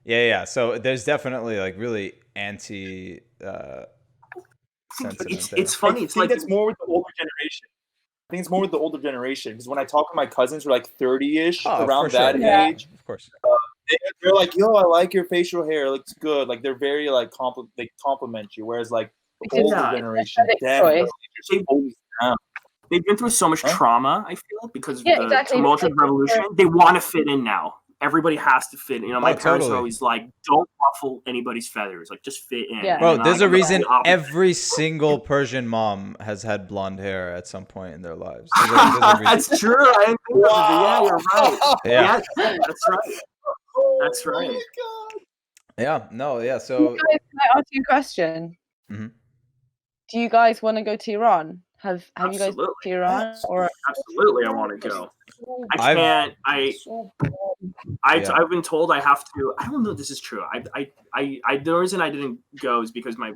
yeah. So there's definitely like really anti sentiment there. It's funny. It's like it's more with the older generation. I think it's more with the older generation because when I talk to my cousins who are like 30-ish, around that age, of course, they're like, "Yo, I like your facial hair; it looks good." Like they're very like they compliment you. Whereas like the older generation, definitely they've been through so much trauma. I feel because of the tumultuous revolution, they want to fit in now. Everybody has to fit in. You know, my parents are always like, "Don't ruffle anybody's feathers. Like, just fit in." Yeah. Bro, there's a reason every single Persian mom has had blonde hair at some point in their lives. There's a That's true. I didn't think of it. Yeah, you're right. Yeah, that's right. That's right. Oh my God. Yeah. No. Yeah. So, can I ask you a question? Mm-hmm. Do you guys want to go to Iran? Have you guys been to Iran? Or absolutely, I want to go. I can't. I've been told I have to. I don't know if this is true. The reason I didn't go is because my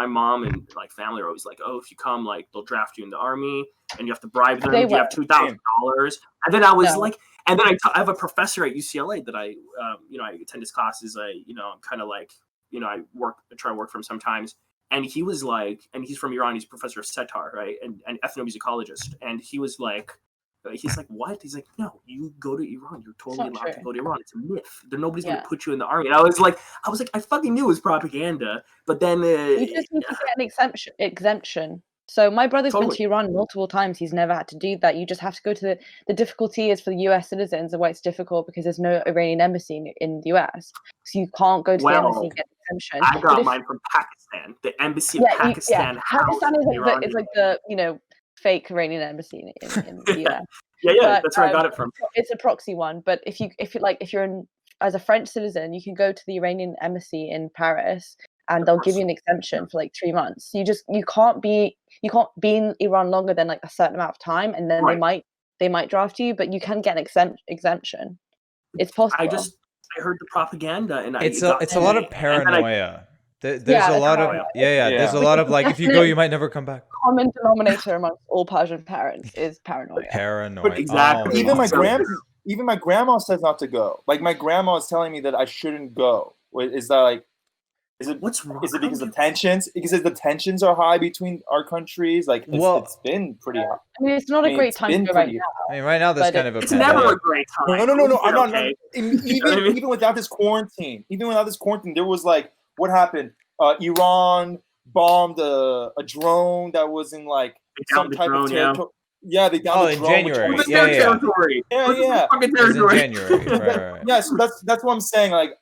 mom and like family are always like, oh, if you come, like they'll draft you in the army and you have to bribe them. You have $2,000. And then I was like, and then I have a professor at UCLA that I attend his classes. I'm kind of like, I try to work for him sometimes. And he was like, and he's from Iran. He's a professor of setar, right, and ethnomusicologist. And he was like, what? He's like, no, you go to Iran. You're totally allowed to go to Iran. It's a myth. Nobody's going to put you in the army. And I was like, I fucking knew it was propaganda. But then you just need to get an exemption. So my brother's been to Iran multiple times. He's never had to do that. You just have to go to the difficulty is for the US citizens, and why it's difficult because there's no Iranian embassy in the US. So you can't go to the embassy and get an exemption. I got mine from Pakistan. The embassy of Pakistan. Pakistan is like the fake Iranian embassy in the US. But, that's where I got it from. It's a proxy one, but if you're as a French citizen, you can go to the Iranian embassy in Paris, and they'll give you an exemption for like 3 months. You can't be in Iran longer than like a certain amount of time, and then they might draft you, but you can get an exemption. It's possible. I heard the propaganda, and it's a lot of paranoia. There's a lot of there's a lot of like, if you go, you might never come back. Common denominator amongst all Persian parents is paranoia. But exactly. Even my grandma says not to go. Like my grandma is telling me that I shouldn't go. Is that like? Is it what's wrong? Is it because of tensions? Because the tensions are high between our countries. Like it's been pretty high. I mean, it's not a great time to go right now. I mean, right now there's kind of a. It's never a great time. No. I'm not. Even without this quarantine, there was like what happened. Iran bombed a drone that was in like some type of territory. Yeah, they downed the drone. In January. Territory. Yeah. In January. Right. Yeah, so that's what I'm saying. Like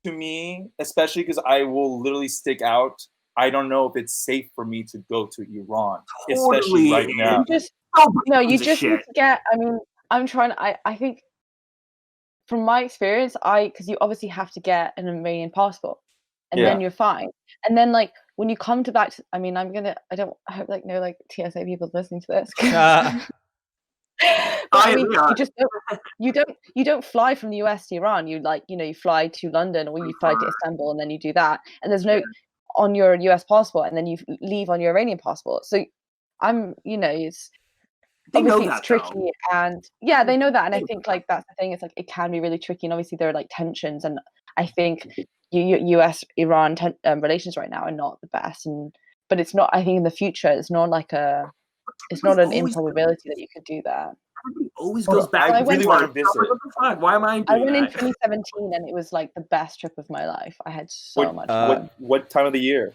to me, especially because I will literally stick out. I don't know if it's safe for me to go to Iran, especially right now. You just need to get. I mean, I'm trying. I think, from my experience, because you obviously have to get an Iranian passport, and then you're fine. And then like when you come I hope like no like TSA people listening to this. I mean, you don't fly from the US to Iran. You you fly to London or you fly to Istanbul and then you do that. And there's no on your US passport, and then you leave on your Iranian passport. So it's obviously it's tricky, though. And they know that. And I think like that's the thing. It's like it can be really tricky, and obviously there are like tensions. And I think US-Iran relations right now are not the best. But it's not. I think in the future, it's not like it's not an improbability that you could do that. Everybody always goes back. I really want to visit. What the fuck? Why am I doing I went in 2017, and it was like the best trip of my life. I had so much fun. What time of the year?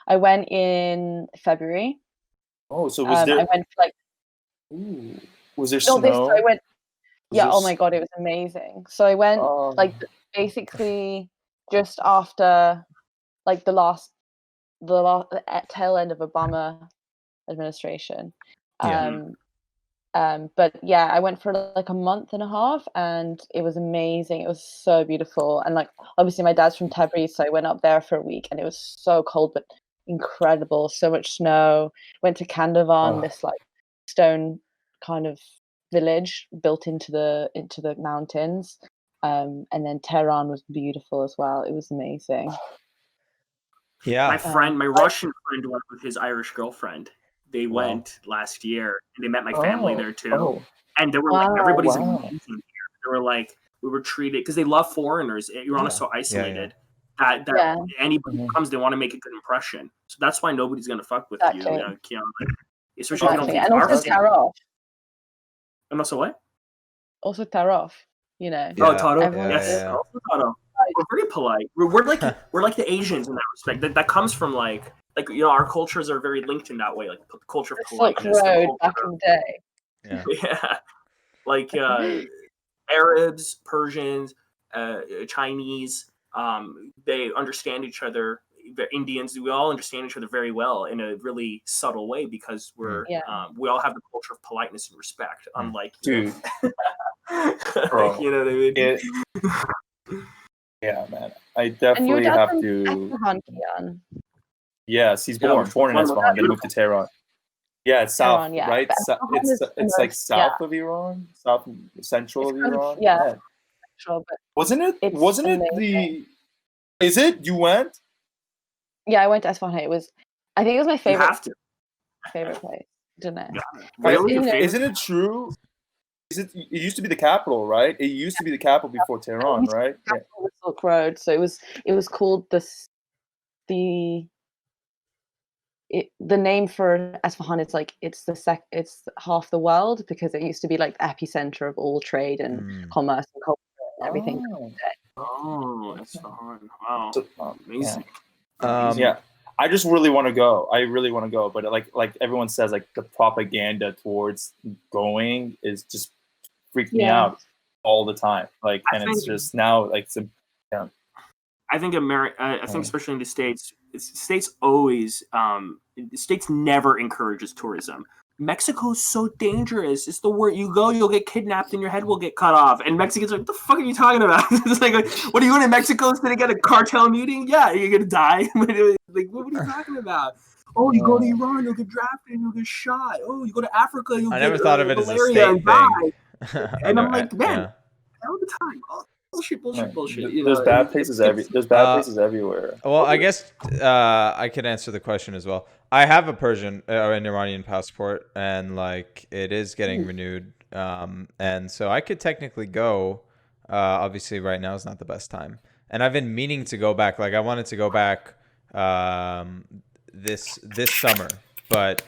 I went in February. Oh, so was there? I went for like. Ooh. Was there snow? I went. Oh my god, it was amazing. So I went like basically just after like the tail end of Obama administration. But I went for like a month and a half, and it was amazing. It was so beautiful, and like obviously my dad's from Tabriz, so I went up there for a week, and it was so cold but incredible. So much snow. Went to Kandavan, this like stone kind of village built into the mountains, and then Tehran was beautiful as well. It was amazing. Yeah. My Russian friend went with his Irish girlfriend. They went last year, and they met my family there too. And they were like, everybody's amazing here. They were like, we were treated because they love foreigners. Iran is so isolated that anybody who comes, they want to make a good impression. So that's why nobody's gonna fuck with you, Kian. Especially if you don't think and also Tarov. And also what? Also Tarov, you know. Oh, Taro. Yes. Also Taro. We're very polite. We're like the Asians in that respect. That comes from like our cultures are very linked in that way. Like the culture of politeness. Silk Road back in the day. Yeah. Like Arabs, Persians, Chinese. They understand each other. The Indians, we all understand each other very well in a really subtle way because we all have the culture of politeness and respect. Unlike dude, bro, you know what I mean? Yeah, man. I definitely have to. Kian. Yes, he's born in Isfahan. Then moved to Tehran. Yeah, it's south, Tehran, right? It's like south of Iran, south central of Iran. Yeah. Central, but wasn't it the? Is it? You went? Yeah, I went to Isfahan. I think it was my favorite. You have to. Favorite place. Don't know. Yeah. Really? Isn't it true? It used to be the capital, right? It used to be the capital before Tehran, right? The Silk Road. So it was called the name for Isfahan. It's like it's half the world because it used to be like the epicenter of all trade and commerce and culture and everything. Oh, Isfahan! Wow, amazing. Yeah. I just really want to go. But like everyone says, like the propaganda towards going is just freaks me out all the time. Like, and it's just now like I think I think especially in the States, always the States never encourages tourism. Mexico is so dangerous. It's the word you go, you'll get kidnapped and your head will get cut off. And Mexicans are like, what the fuck are you talking about? It's like, what are you going to Mexico to get a cartel meeting? Yeah, you're gonna die. Like, what are you talking about? Oh, you go to Iran, you'll get drafted and you'll get shot. Oh, you go to Africa, you'll get thought of it as a state and die. And I'm like, man, all the time. Bullshit. There's bad places everywhere. Well, I guess I could answer the question as well. I have a Persian or an Iranian passport, and like it is getting renewed, and so I could technically go. Obviously, right now is not the best time, and I've been meaning to go back. Like I wanted to go back this summer, but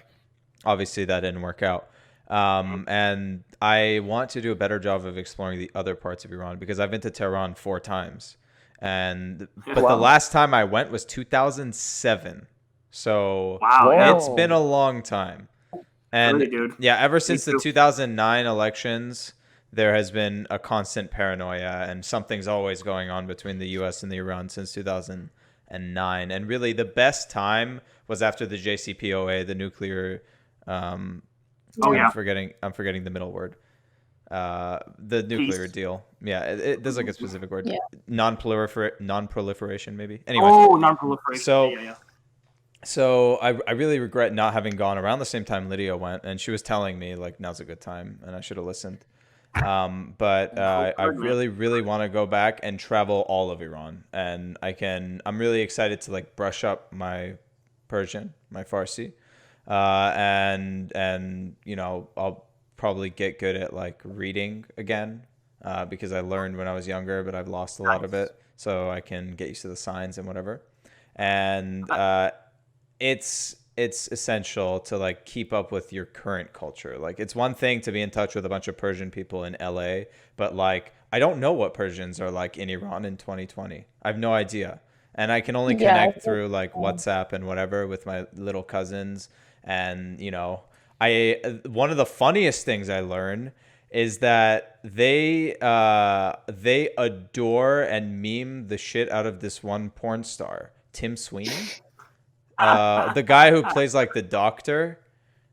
obviously that didn't work out. And I want to do a better job of exploring the other parts of Iran because I've been to Tehran 4 times, but the last time I went was 2007. So it's been a long time. And really, dude. Yeah, ever since the 2009 elections, there has been a constant paranoia, and something's always going on between the U.S. and the Iran since 2009. And really, the best time was after the JCPOA, the nuclear. I'm forgetting the middle word. The nuclear deal. Yeah, there's like a specific word. Yeah. Non-proliferation, maybe. Anyway. Oh, non-proliferation. So, yeah. So I really regret not having gone around the same time Lydia went, and she was telling me like now's a good time, and I should have listened. But I really, really want to go back and travel all of Iran, and I'm really excited to like brush up my Persian, my Farsi, and you know I'll probably get good at like reading again because I learned when I was younger, but I've lost a lot of it, so I can get used to the signs and whatever, and it's essential to like keep up with your current culture. Like it's one thing to be in touch with a bunch of Persian people in LA, but like I don't know what Persians are like in Iran in 2020. I have no idea. And I can only connect through like WhatsApp and whatever with my little cousins. And you know, one of the funniest things I learned is that they adore and meme the shit out of this one porn star, Tim Sweeney. The guy who plays like the doctor,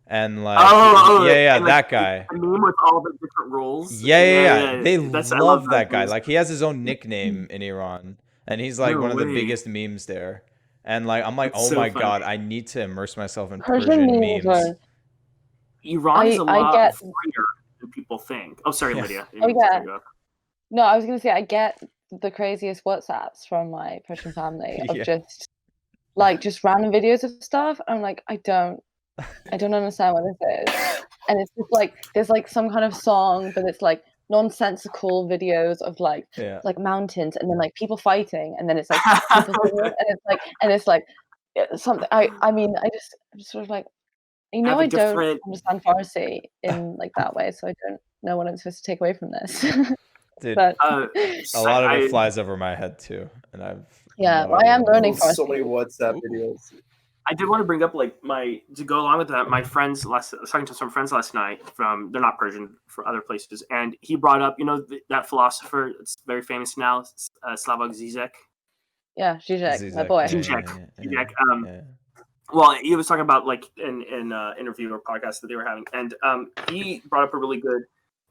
and like and, that guy. The meme with all the different roles. Yeah. They love that guy. Like he has his own nickname in Iran, and he's like one of the biggest memes there. And like I'm like, oh my god, I need to immerse myself in Persian memes. Iran is a lot freer than people think. Oh, sorry, Lydia. No, I was gonna say I get the craziest WhatsApps from my Persian family of just like just random videos of stuff. I'm like, I don't understand what this is. And it's just like there's like some kind of song, but it's like nonsensical videos of like mountains and then like people fighting, and then it's like people singing, and it's like something. I mean, I'm just sort of like, I don't understand Farsi in like that way, so I don't know what I'm supposed to take away from this. Dude, but a lot of it flies over my head too, and I am learning Farsi. So many WhatsApp videos. I did want to bring up to go along with that. My friends I was talking to some friends last night they're not Persian, from other places, and he brought up that philosopher. It's very famous now, Slavoj Zizek. Yeah, Zizek, my boy. Zizek. Well, he was talking about like in interview or podcast that they were having, and he brought up a really good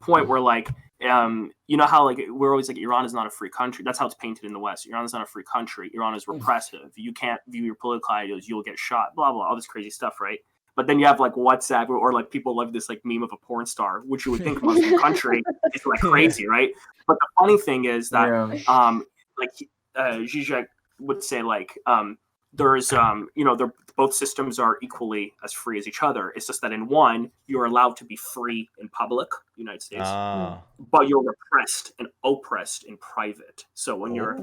point where like you know how like we're always like Iran is not a free country. That's how it's painted in the West. Iran is not a free country. Iran is repressive. You can't view your political ideas. You'll get shot. Blah blah. All this crazy stuff, right? But then you have like WhatsApp or like people love this like meme of a porn star, which you would think Muslim country is like crazy, right? But the funny thing is that Zizek would say like there's both systems are equally as free as each other. It's just that in one you're allowed to be free in public, United States, but you're repressed and oppressed in private. So when you're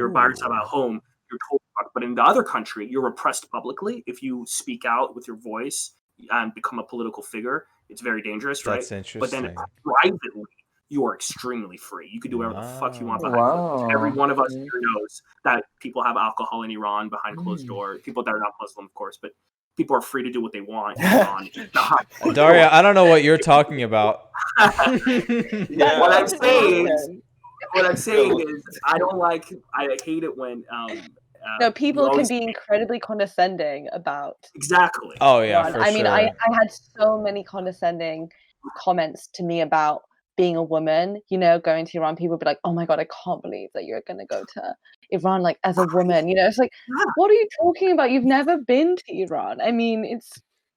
by yourself at home, you're told. But in the other country, you're repressed publicly. If you speak out with your voice and become a political figure, it's very dangerous, right? That's interesting. But then privately, you are extremely free. You can do whatever the fuck you want behind every one of us here knows that people have alcohol in Iran behind closed doors. People that are not Muslim, of course, but people are free to do what they want in Iran. Daria, I don't know what you're talking about. What I'm saying is I hate it when people can be incredibly condescending about exactly. Oh yeah, Iran. sure. I had so many condescending comments to me about being a woman, going to Iran. People would be like, oh my god, I can't believe that you're going to go to Iran like as a woman. It's like, what are you talking about? You've never been to Iran. I mean,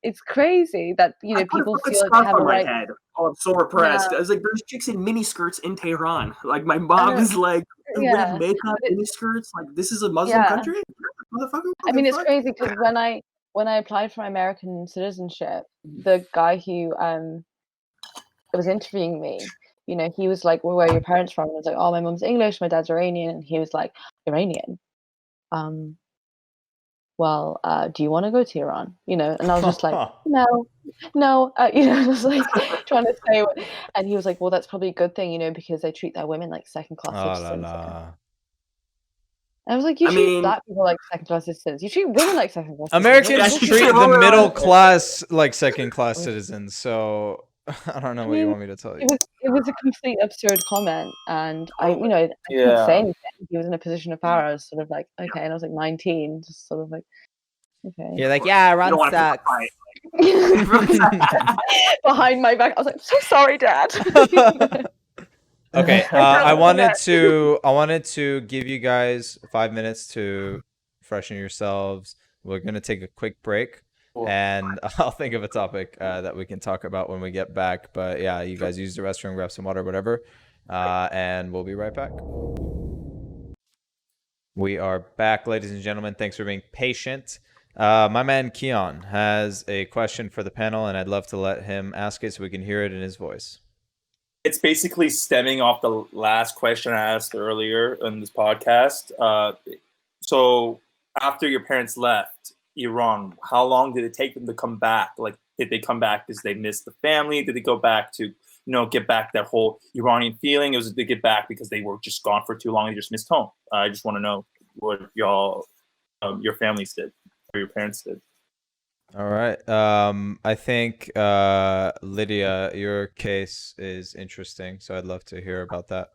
it's crazy that people feel like they have a right. Head. Oh, I'm so repressed. I was like, there's chicks in mini skirts in Tehran. Like my mom is like, with makeup, mini skirts. Like this is a Muslim country. Motherfucker. I mean, it's crazy because when I applied for my American citizenship, the guy who was interviewing me, he was like, well, where are your parents from? And I was like, oh, my mom's English, my dad's Iranian. And he was like, Iranian? Well, do you want to go to Iran? And I was just like, no, I was like trying to say, and he was like, well, that's probably a good thing, because they treat their women like second-class citizens. I was like, you treat black people like second-class citizens. You treat women like second-class citizens. Americans treat the middle class like second-class citizens, so I don't know what you want me to tell you. It was a complete absurd comment, and I didn't say anything. He was in a position of power. I was sort of like, okay, and I was like 19, just sort of like, okay. You're like, yeah, Iran sucks. Behind my back, I was like, so sorry, Dad. Okay, I wanted to give you guys 5 minutes to freshen yourselves. We're gonna take a quick break. And I'll think of a topic that we can talk about when we get back. But yeah, you guys use the restroom, grab some water, whatever. And we'll be right back. We are back, ladies and gentlemen. Thanks for being patient. My man Kian has a question for the panel, and I'd love to let him ask it so we can hear it in his voice. It's basically stemming off the last question I asked earlier in this podcast. So after your parents left Iran, how long did it take them to come back? Like, did they come back because they missed the family? Did they go back to, get back that whole Iranian feeling? Did they get back because they were just gone for too long and just missed home? I just want to know what your families did or your parents did. All right. I think Lydia, your case is interesting, so I'd love to hear about that.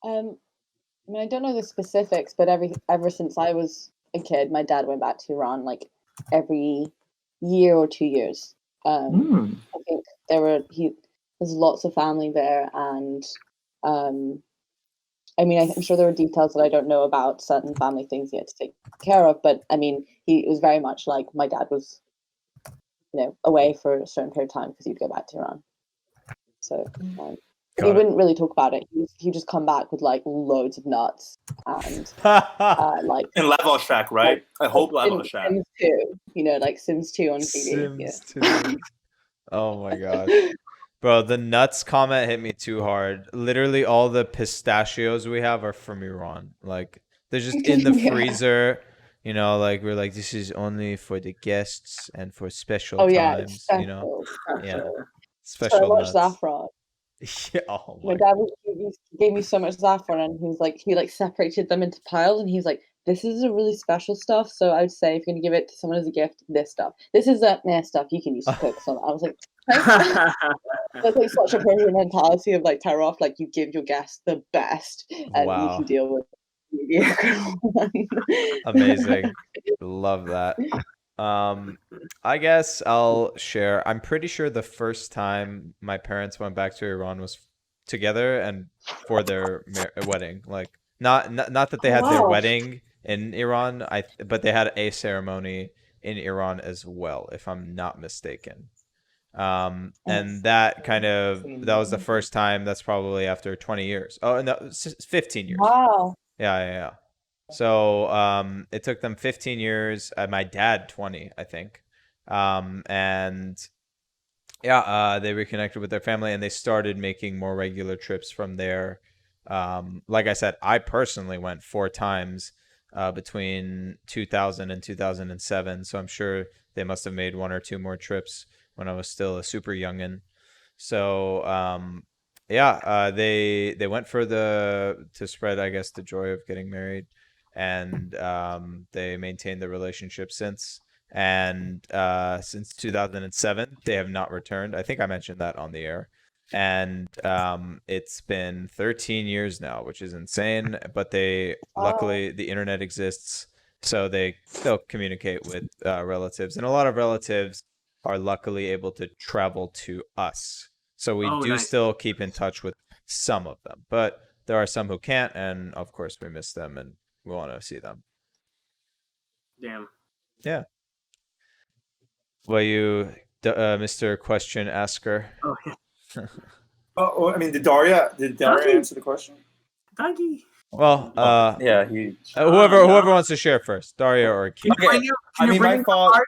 I don't know the specifics, but ever since I was a kid, my dad went back to Iran like every year or 2 years. I think there's lots of family there, and I'm sure there were details that I don't know about certain family things he had to take care of, but it was very much like my dad was, away for a certain period of time because he'd go back to Iran. So He wouldn't really talk about it. He'd just come back with like loads of nuts and like in Level Shack, right? I hope Level Shack. Sims 2, like Sims 2 on TV. Sims 2. Oh my gosh. Bro, the nuts comment hit me too hard. Literally all the pistachios we have are from Iran. Like they're just in the freezer. Like we're like, this is only for the guests and for special times. Special. Yeah. Special so much nuts. saffron. Yeah, oh my dad gave me so much saffron, and he separated them into piles, and he's like, this is a really special stuff, so I would say if you're gonna give it to someone as a gift, this stuff. This is stuff you can use to cook. So I was like, that's like such a Persian mentality of like tear off, like you give your guests the best and you can deal with Amazing. Love that. I guess I'll share. I'm pretty sure the first time my parents went back to Iran was together and for their wedding. Like not that they had their wedding in Iran, but they had a ceremony in Iran as well, if I'm not mistaken. And that was the first time. That's probably after 20 years. Oh, no, 15 years. Wow. Yeah. So it took them 15 years. My dad 20, I think. And they reconnected with their family and they started making more regular trips from there. Like I said, I personally went 4 times between 2000 and 2007. So I'm sure they must have made 1 or 2 more trips when I was still a super youngin'. So they went to spread, I guess, the joy of getting married, and they maintained the relationship since. And since 2007, they have not returned. I think I mentioned that on the air. And it's been 13 years now, which is insane. But luckily, the internet exists, so they still communicate with relatives, and a lot of relatives are luckily able to travel to us. So we do still keep in touch with some of them, but there are some who can't, and of course we miss them and we want to see them. Damn. Yeah. Well, Mr. Question Asker. Oh, yeah. I mean, did Daria answer the question? Doggy. Well, yeah, huge. Whoever wants to share first, Daria or Kian. Okay. My father.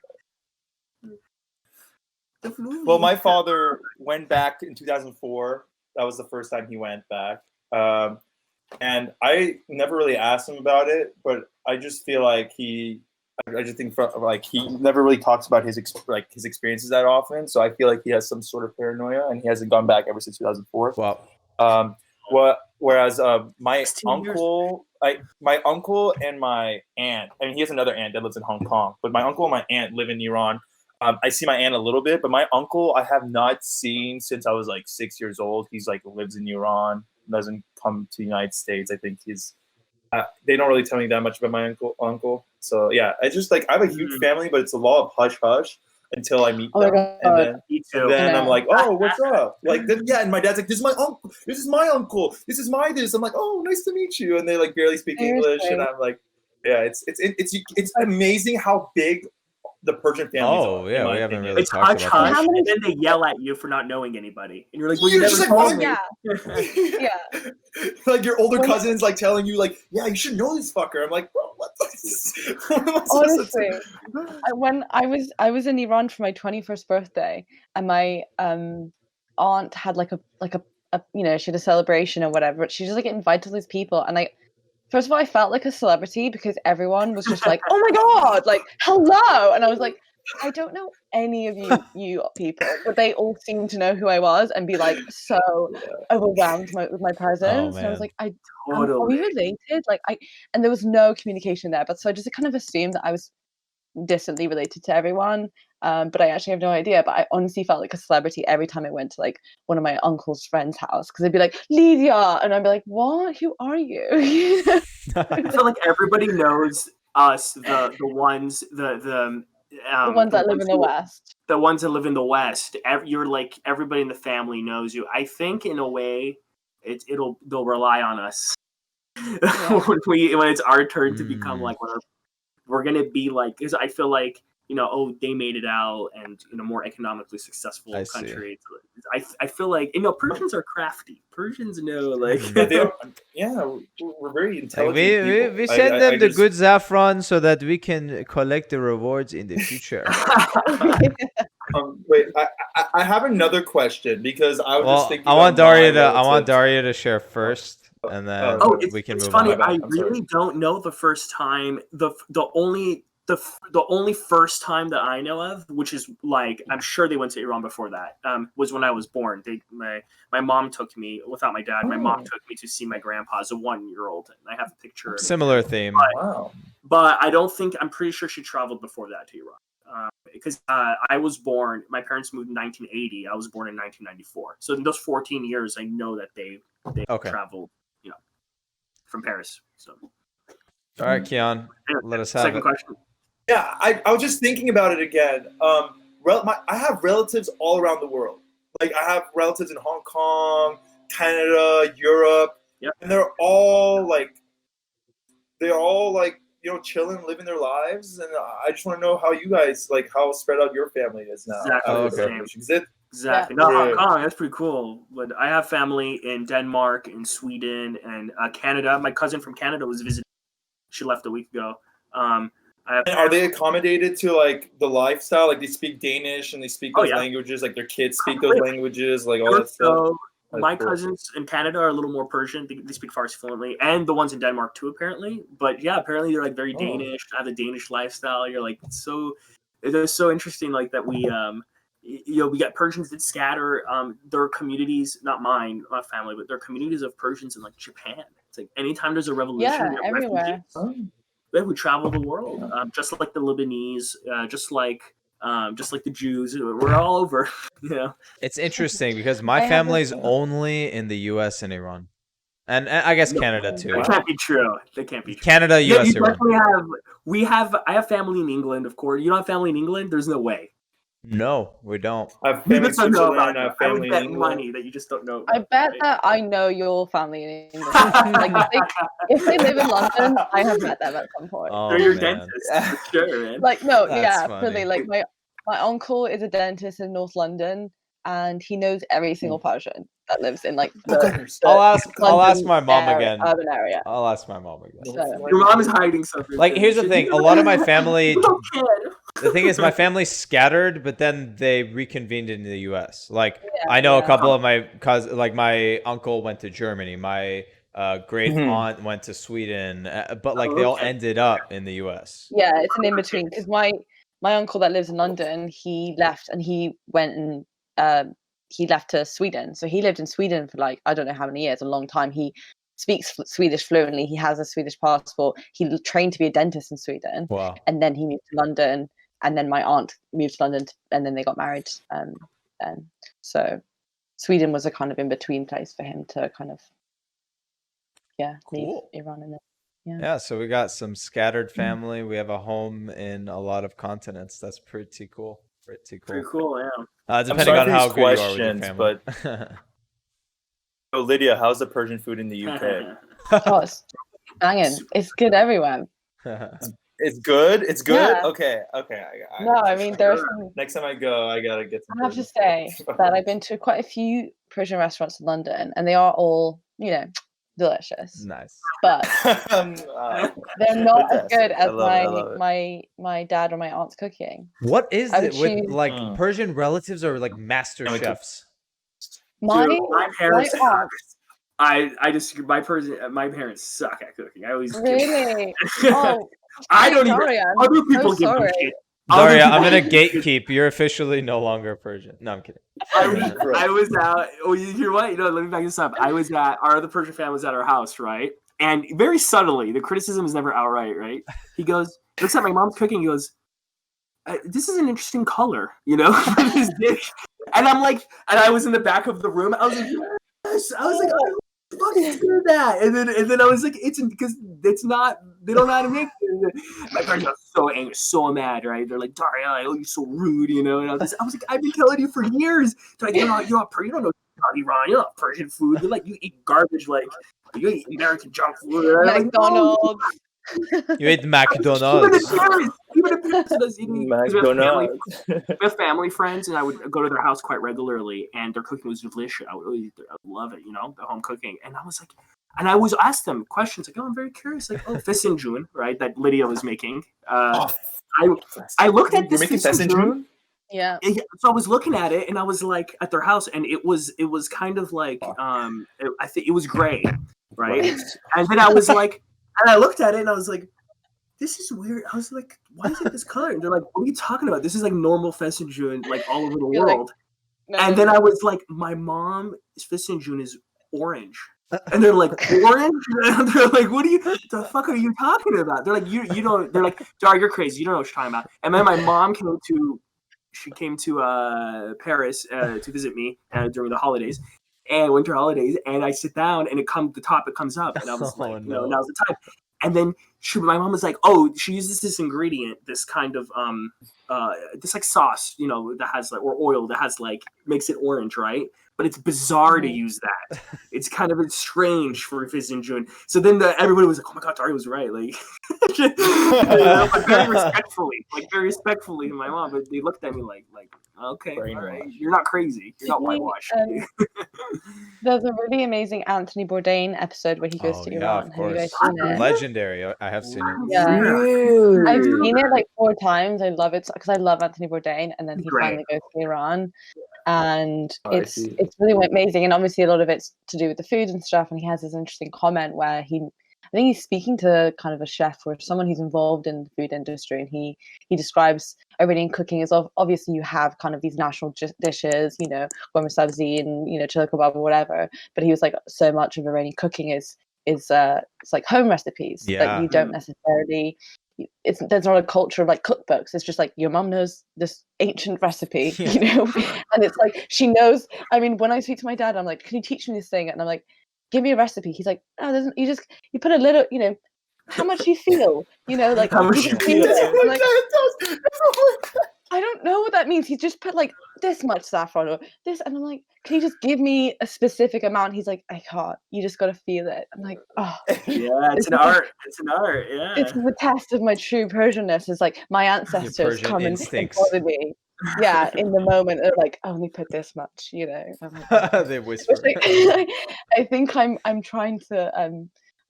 Well, my father went back in 2004. That was the first time he went back. And I never really asked him about it, but I just feel like he never really talks about his experiences that often. So I feel like he has some sort of paranoia, and he hasn't gone back ever since 2004. Wow. Whereas my uncle and my aunt, I mean, he has another aunt that lives in Hong Kong, but my uncle and my aunt live in Iran. I see my aunt a little bit, but my uncle I have not seen since I was like 6 years old. He's like lives in Iran, doesn't come to the United States. I think they don't really tell me that much about my uncle. So yeah, I just I have a huge family, but it's a lot of hush hush until I meet them. And then I'm like, oh, what's up? And my dad's like, this is my uncle. This is my uncle. This is my this. I'm like, oh, nice to meet you. And they barely speak English, and I'm like, yeah, it's amazing how big the Persian families are. Oh yeah, we haven't really it's talked hush, about that. and then they yell at you for not knowing anybody, and you're like, well, you never told me. Yeah. Like your older cousins telling you yeah, you should know this fucker. I'm like, bro, what? Honestly, when I was in Iran for my 21st birthday, and my aunt had a she had a celebration or whatever, but she just invited all these people, and first of all, I felt like a celebrity because everyone was just like, "Oh my god!" Hello, and I was like, "I don't know any of you people," but they all seemed to know who I was and be so overwhelmed with my presence. Oh, and I was like, "Are Totally. we related?" And there was no communication there, but so I just kind of assumed that I was distantly related to everyone. But I actually have no idea. But I honestly felt like a celebrity every time I went to one of my uncle's friend's house, because they'd be like, Lydia, and I'd be like, what? Who are you? I feel like everybody knows us, the ones the ones that live in the West. The ones that live in the West. You're everybody in the family knows you. I think in a way, they'll rely on us when it's our turn to become we're gonna be because I feel like they made it out and more economically successful country. I feel like Persians are crafty. Persians know like we're very intelligent. We send them the good saffron so that we can collect the rewards in the future. Wait, I have another question because I was just thinking. I want Daria to share first. And then we can move funny. on. I really don't know the first time. The only first time that I know of, which is like I'm sure they went to Iran before that, was when I was born. My mom took me without my dad. My mom took me to see my grandpa as a 1-year-old, and I have a picture. Similar theme. But I'm pretty sure she traveled before that to Iran. Because I was born. My parents moved in 1980. I was born in 1994. So in those 14 years, I know that they traveled. From Paris. So, all right, Kian, let us have second it. question. Yeah, I was just thinking about it again. I have relatives all around the world. Like I have relatives in Hong Kong, Canada, Europe, and they're all chilling, living their lives. And I just want to know how you guys how spread out your family is now. Exactly. No, Hong Kong, that's pretty cool. But I have family in Denmark, in Sweden, and Canada. My cousin from Canada was visiting. She left a week ago. And are they accommodated to the lifestyle? Like they speak Danish and they speak those languages. Like their kids speak those languages. Like all that stuff. My cousins in Canada are a little more Persian. They speak Farsi fluently, and the ones in Denmark too, apparently. But yeah, apparently they're very Danish. Have the Danish lifestyle. You're it is so interesting. Like that we we got Persians that scatter. There are communities, not mine, my family, but there are communities of Persians in Japan. It's anytime there's a revolution, everywhere. We travel the world, just like the Lebanese, just like the Jews. We're all over. It's interesting because my family's only in the U.S. and Iran, and I guess Canada too. That can't be true. That can't be true. Canada, U.S., Iran. I have family in England, of course. You don't have family in England? There's no way. No, we don't. I have family in Switzerland. I have family in England. Money that you just don't know about. I bet that I know your family in England. If they live in London, I have met them at some point. They're your dentist, for sure, man. Really. Like my uncle is a dentist in North London, and he knows every single Persian that lives in I'll ask my mom again. Urban area. I'll ask my mom again. So, your mom is hiding something. Here's the thing: a lot of my family. The thing is, my family's scattered, but then they reconvened in the U.S. I know a couple of my cousins. My uncle went to Germany. My great aunt went to Sweden, but they all ended up in the U.S. Yeah, it's an in between because my uncle that lives in London, he left and he went and he left to Sweden. So he lived in Sweden for I don't know how many years, a long time. He speaks Swedish fluently. He has a Swedish passport. He trained to be a dentist in Sweden. Wow. And then he moved to London. And then my aunt moved to London, and then they got married. So Sweden was a kind of in between place for him to kind of, leave Iran and then. Yeah, so we got some scattered family. We have a home in a lot of continents. That's pretty cool. Pretty cool, yeah. Depending on how good you are with your family. But so Lydia, how's the Persian food in the UK? Oh, it's banging. It's good everywhere. It's good. It's good. Yeah. Okay. I mean, there are some. Next time I go, I gotta get some. I have to say that I've been to quite a few Persian restaurants in London, and they are all, delicious. Nice. But they're not as good as my dad or my aunt's cooking. What is it with Persian relatives or master chefs? My parents. I disagree. My parents suck at cooking. I always really. Oh, I don't even. Other people give me shit. Daria, I'm gonna gatekeep. You're officially no longer Persian. No, I'm kidding. I was out. Oh, you hear what? Let me back this up. I was at our other Persian family was at our house, right? And very subtly, the criticism is never outright, right? He goes, looks at my mom's cooking. He goes, "This is an interesting color, for this dish." And I'm like, and I was in the back of the room. I was like, yes. I was like, fucking do that, and then I was like, it's because it's not. They don't know how to make it. My parents got so angry, so mad, right? They're like, Daria, you're so rude, And I was like, I've been telling you for years. They're like, you don't know Iran. You don't know Persian food. You eat garbage, you eat American junk food. McDonald's. You ate McDonald's. Even in Paris, I was eating McDonald's. We have family friends, and I would go to their house quite regularly, and their cooking was delicious. I would love it, the home cooking. And I was like, and I always ask them questions like, "Oh, I'm very curious, like, oh, Persian Joon, right? That Lydia was making." I looked at this Persian Joon. Yeah. So I was looking at it, and I was like at their house, and it was kind of like I think it was gray, right? And then I was like, and I looked at it, and I was like, this is weird. I was like, why is it this color? And they're like, what are you talking about? This is like normal Fessenjun, like all over the world. Like, and then I was like, my mom's Fessenjun is orange. And they're like, orange? And they're like, the fuck are you talking about? They're like, you don't, they're like, Daria, you're crazy. You don't know what you're talking about. And then my mom came to Paris to visit me during the holidays. And winter holidays, and I sit down, and the topic comes up, and I was like, now's the time. And then my mom was like, "Oh, she uses this ingredient, this kind of this like sauce, that has like, or oil that has like makes it orange, right? But it's bizarre to use that. It's kind of strange for Fessenjun." So then everybody was like, "Oh my god, Daria was right!" Like, but very respectfully to my mom. But they looked at me like, "Okay, all right, you're not crazy. You're not whitewashed." There's a really amazing Anthony Bourdain episode where he goes to Iran. Of course. Have you guys seen it? Legendary. I have seen it. Yeah. I've seen it like 4 times. I love it because I love Anthony Bourdain, and then he finally goes to Iran, and it's really amazing. And obviously a lot of it's to do with the food and stuff. And he has this interesting comment where I think he's speaking to kind of a chef or someone who's involved in the food industry, and he describes Iranian cooking as obviously you have kind of these national dishes, gourmet sabzi and chili kebab or whatever. But he was like, so much of Iranian cooking is it's like home recipes that you don't necessarily. There's not a culture of like cookbooks. It's just like your mom knows this ancient recipe, and it's like she knows. I mean, when I speak to my dad, I'm like, "Can you teach me this thing?" And I'm like, "Give me a recipe." He's like, "Oh, you put a little, how much you feel, like how much you feel." Like, I don't know what that means. He just put like this much saffron or this, and I'm like, "Can you just give me a specific amount?" He's like, "I can't. You just got to feel it." I'm like, "Oh, yeah, it's an art. It's an art. Yeah, it's the test of my true Persianness. Is like my ancestors come and bother me." Yeah, in the moment they're like, "Only put this much," I'm like, they whisper. I think I'm trying to. I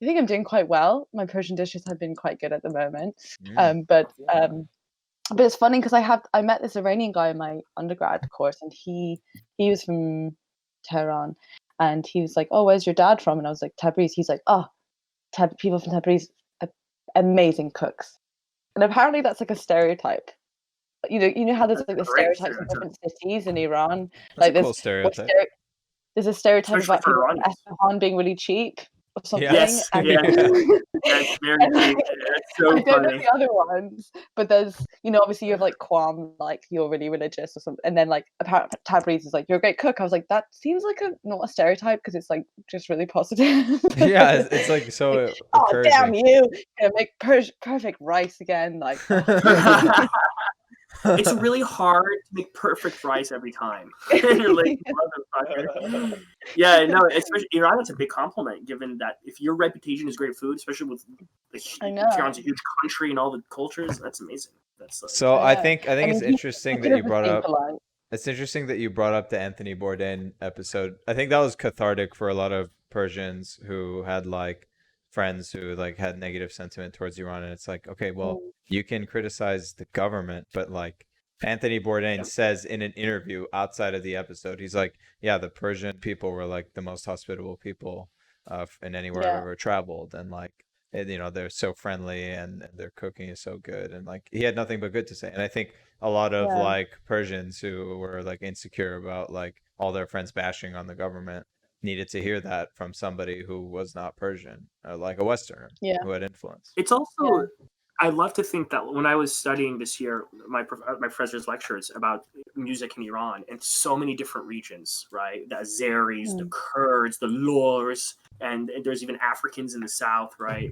think I'm doing quite well. My Persian dishes have been quite good at the moment. But it's funny because I met this Iranian guy in my undergrad course, and he was from Tehran, and he was like, "Oh, where's your dad from?" And I was like, "Tabriz." He's like, "Oh, people from Tabriz, amazing cooks," and apparently that's like a stereotype. You know how there's like the stereotypes of different cities in Iran. That's like a cool stereotype. There's a stereotype about people in Isfahan being really cheap or something. Yes, and, that's very cheap. That's so I don't know the other ones, but there's obviously you have like Quam, like you're really religious or something, and then like apparently Tabriz is like you're a great cook. I was like, that seems like not a stereotype because it's like just really positive. Yeah, it's like so. Like, oh damn you! Make perfect rice again, like. It's really hard to make perfect rice every time. You're like, motherfucker. Yeah, no, especially Iran is a big compliment given that if your reputation is great food, especially with Iran's a huge country and all the cultures, that's amazing. That's like, so I think it's interesting that you brought up. It's interesting that you brought up the Anthony Bourdain episode. I think that was cathartic for a lot of Persians who had like friends who like had negative sentiment towards Iran, and it's like, okay, well, you can criticize the government, but like Anthony Bourdain says in an interview outside of the episode, he's like, yeah, the Persian people were like the most hospitable people in anywhere I've ever traveled, and like they're so friendly and their cooking is so good, and like he had nothing but good to say. And I think a lot of like Persians who were like insecure about like all their friends bashing on the government needed to hear that from somebody who was not Persian, like a Westerner who had influence. It's also, I love to think that when I was studying this year, my professor's lectures about music in Iran and so many different regions, right? The Azeris, the Kurds, the Lurs, and there's even Africans in the south, right?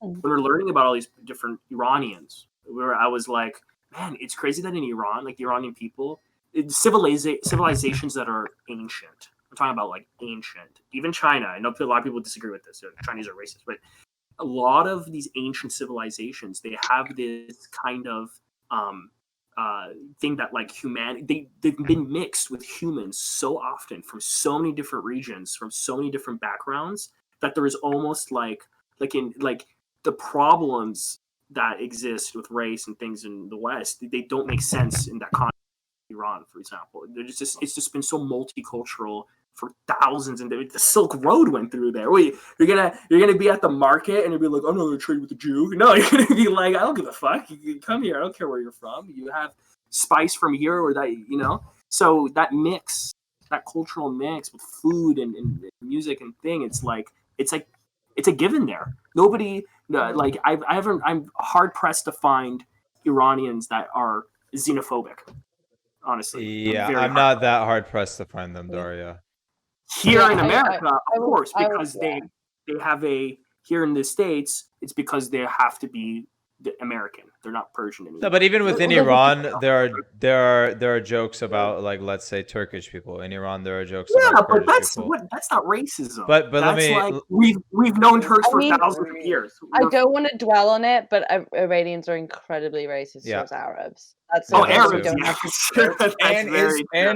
When we're learning about all these different Iranians, I was like, man, it's crazy that in Iran, like the Iranian people, civilizations that are ancient. I'm talking about like ancient. Even China. I know a lot of people disagree with this. Chinese are racist, but a lot of these ancient civilizations, they have this kind of thing that like they've been mixed with humans so often from so many different regions, from so many different backgrounds, that there is almost like the problems that exist with race and things in the West, they don't make sense in that context. Iran, for example, it's just been so multicultural for thousands, and the Silk Road went through there. Wait, you're gonna be at the market and you'll be like, I'm not gonna trade with the Jew. No, you're gonna be like, I don't give a fuck. You come here. I don't care where you're from. You have spice from here or that, So that mix, that cultural mix with food and music and thing, it's a given there. Nobody like I'm hard pressed to find Iranians that are xenophobic. Honestly, yeah, I'm not that hard pressed to find them, Daria. Here in America, of course, because they have here in the States, it's because they have to be American. They're not Persian anymore. No, but even within Iran, there are jokes about, like, let's say Turkish people. In Iran, there are jokes about Kurdish people. That's not racism. But that's let me. Like, we've known Turks for thousands of years. I don't want to dwell on it, but Iranians are incredibly racist towards Arabs. That's Arabs, and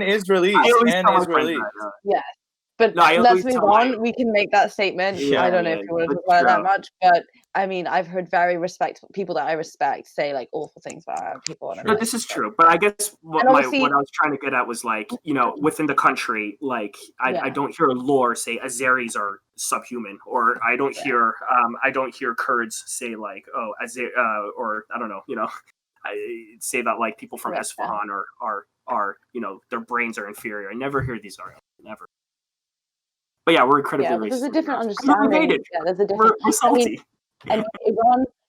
Israelis. Yes. But let's move on. We can make that statement. I don't know if you want to talk about it that much, but I mean, I've heard very respectful people that I respect say like awful things about Arab people. But this is true. But I guess what I was trying to get at was like, within the country, like I don't hear lore say Azeris are subhuman, or I don't hear Kurds say like, oh, or I don't know, I say that like people from Isfahan are their brains are inferior. I never hear these arguments. Never. But yeah, we're incredibly racist. There's a different understanding. Yeah, there's a different. We're salty. And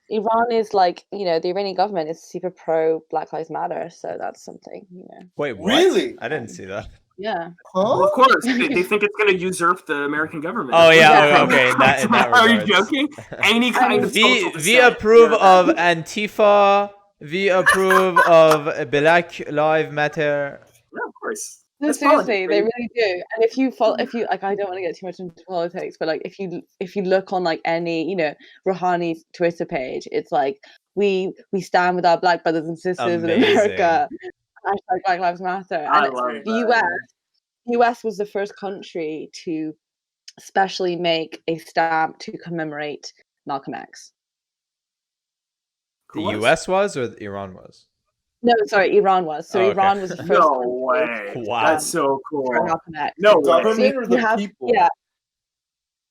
Iran is like, the Iranian government is super pro Black Lives Matter, so that's something, Wait, what? Really? I didn't see that. Yeah. Huh? Well, of course, they think it's going to usurp the American government. Oh yeah, okay. In that Are you joking? Any kind of we approve of Antifa. We approve of Black Lives Matter. Yeah, of course. No, seriously, they really do. And if you like, I don't want to get too much into politics, but like, if you look on like any, Rouhani's Twitter page, it's like we stand with our Black brothers and sisters in America. Hashtag Black Lives Matter. And the US was the first country to specially make a stamp to commemorate Malcolm X. The US was, or Iran was? No, sorry, Iran was. So Iran was the first. No way! Wow, that's so cool. No, government or the people? Yeah.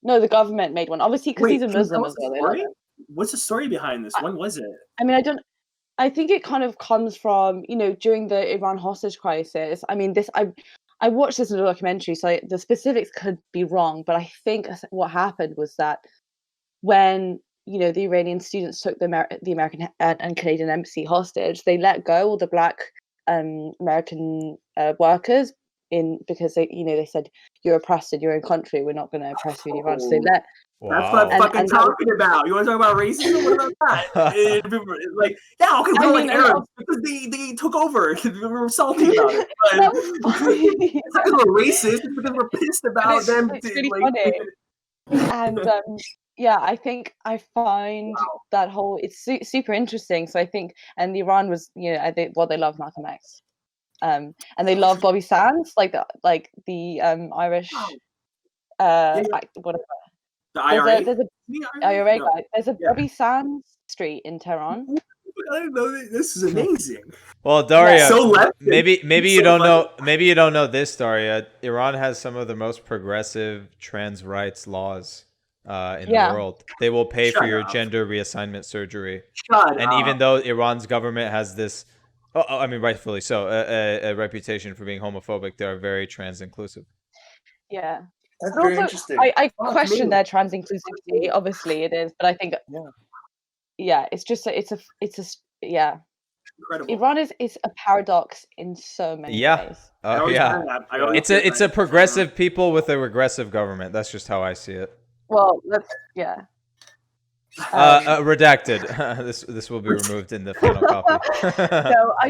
No, the government made one. Obviously, because he's a Muslim as well. What's the story behind this? When was it? I mean, I think it kind of comes from during the Iran hostage crisis. I mean, I watched this in a documentary, so the specifics could be wrong, but I think what happened was that when the Iranian students took the American and Canadian embassy hostage, they let go all the Black American workers because they said, you're oppressed in your own country, we're not going to oppress you in Iran. So they let. That's what I'm fucking talking about. You want to talk about racism? What about that? Like, yeah, okay, we're like Arabs because they took over. We were salty about it. It's not because we're racist, it's because we're pissed about them. It's really funny. And yeah, I think I find that whole it's super interesting. So I think, and Iran was, they love Malcolm X, and they love Bobby Sands, like the Irish, whatever. The IRA. There's a IRA guy. There's a Bobby Sands street in Tehran. I didn't know this is amazing. Well, Daria, maybe you so don't know. Maybe you don't know this, Daria. Iran has some of the most progressive trans rights laws in the world. They will pay for your gender reassignment surgery. Even though Iran's government has this, I mean, rightfully so, a reputation for being homophobic, they are very trans inclusive. Yeah. That's very interesting. I question their trans inclusivity. Obviously, it is, but I think, it's just it's a incredible. Iran is a paradox in so many ways. It's a progressive people with a regressive government. That's just how I see it. Well, redacted. This will be removed in the final copy. So I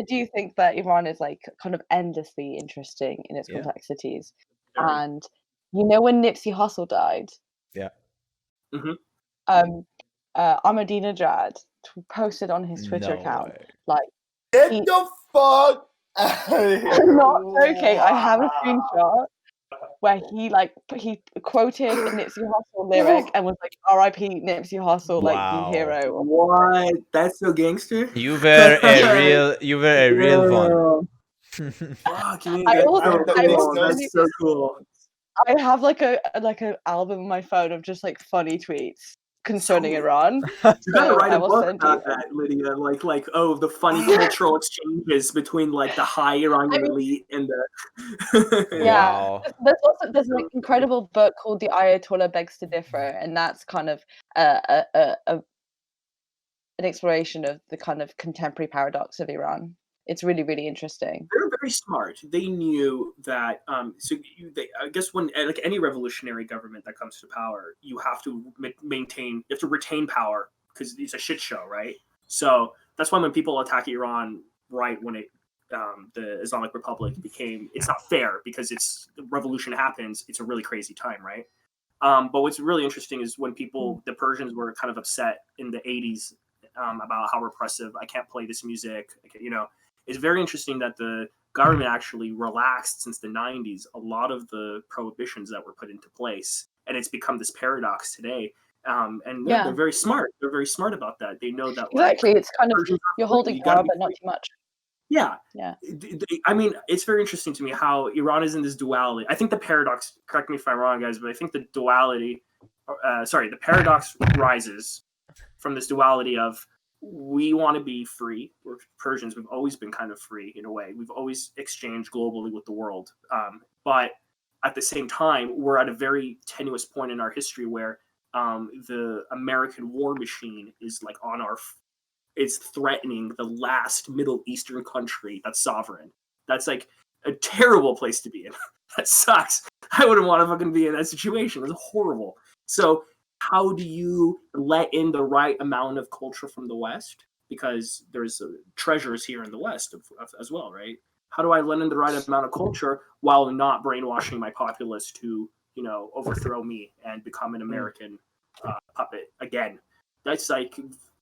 do think that Iran is like kind of endlessly interesting in its complexities. And when Nipsey Hussle died, Ahmadinejad posted on his Twitter account, like, get the fuck out of here. I'm not joking. I have a screenshot where he quoted a Nipsey Hussle lyric and was like, "R.I.P. Nipsey Hussle, like you hero." What? That's so gangster. You were a real one. Fuck me. That's so cool. I have like a album on my phone of just like funny tweets concerning Iran. You gotta write a book about that, Lydia. Like the funny cultural exchanges between like the high Iranian elite and the Wow. There's an incredible book called The Ayatollah Begs to Differ, and that's kind of an exploration of the kind of contemporary paradox of Iran. It's really, really interesting. They're very smart. They knew that. I guess when like any revolutionary government that comes to power, you have to maintain. You have to retain power because it's a shit show, right? So that's why when people attack Iran, right when the Islamic Republic it's not fair because the revolution happens. It's a really crazy time, right? But what's really interesting is when the Persians were kind of upset in the 80s about how repressive. I can't play this music, It's very interesting that the government actually relaxed since the 90s a lot of the prohibitions that were put into place, and it's become this paradox today. They're very smart. They're very smart about that. They know that exactly. It's kind of you're holding power, but not too much. Yeah. Yeah. I mean, it's very interesting to me how Iran is in this duality. I think the paradox. Correct me if I'm wrong, guys, but I think the paradox rises from this duality of. We want to be free. We're Persians. We've always been kind of free in a way. We've always exchanged globally with the world. But at the same time, we're at a very tenuous point in our history where the American war machine is like it's threatening the last Middle Eastern country that's sovereign. That's like a terrible place to be in. That sucks. I wouldn't want to fucking be in that situation. It's horrible. So how do you let in the right amount of culture from the West? Because there's treasures here in the West as well, right? How do I let in the right amount of culture while not brainwashing my populace to, overthrow me and become an American puppet again? That's like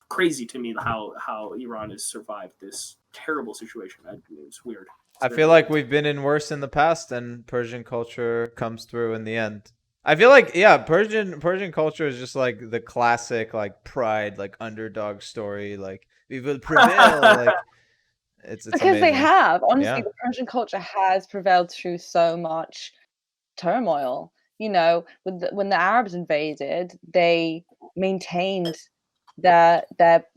crazy to me how Iran has survived this terrible situation. It's weird. I feel like we've been in worse in the past, and Persian culture comes through in the end. I feel like Persian culture is just like the classic like pride, like underdog story, like we will prevail. Like it's because amazing. They have honestly the Persian culture has prevailed through so much turmoil. When the Arabs invaded, they maintained their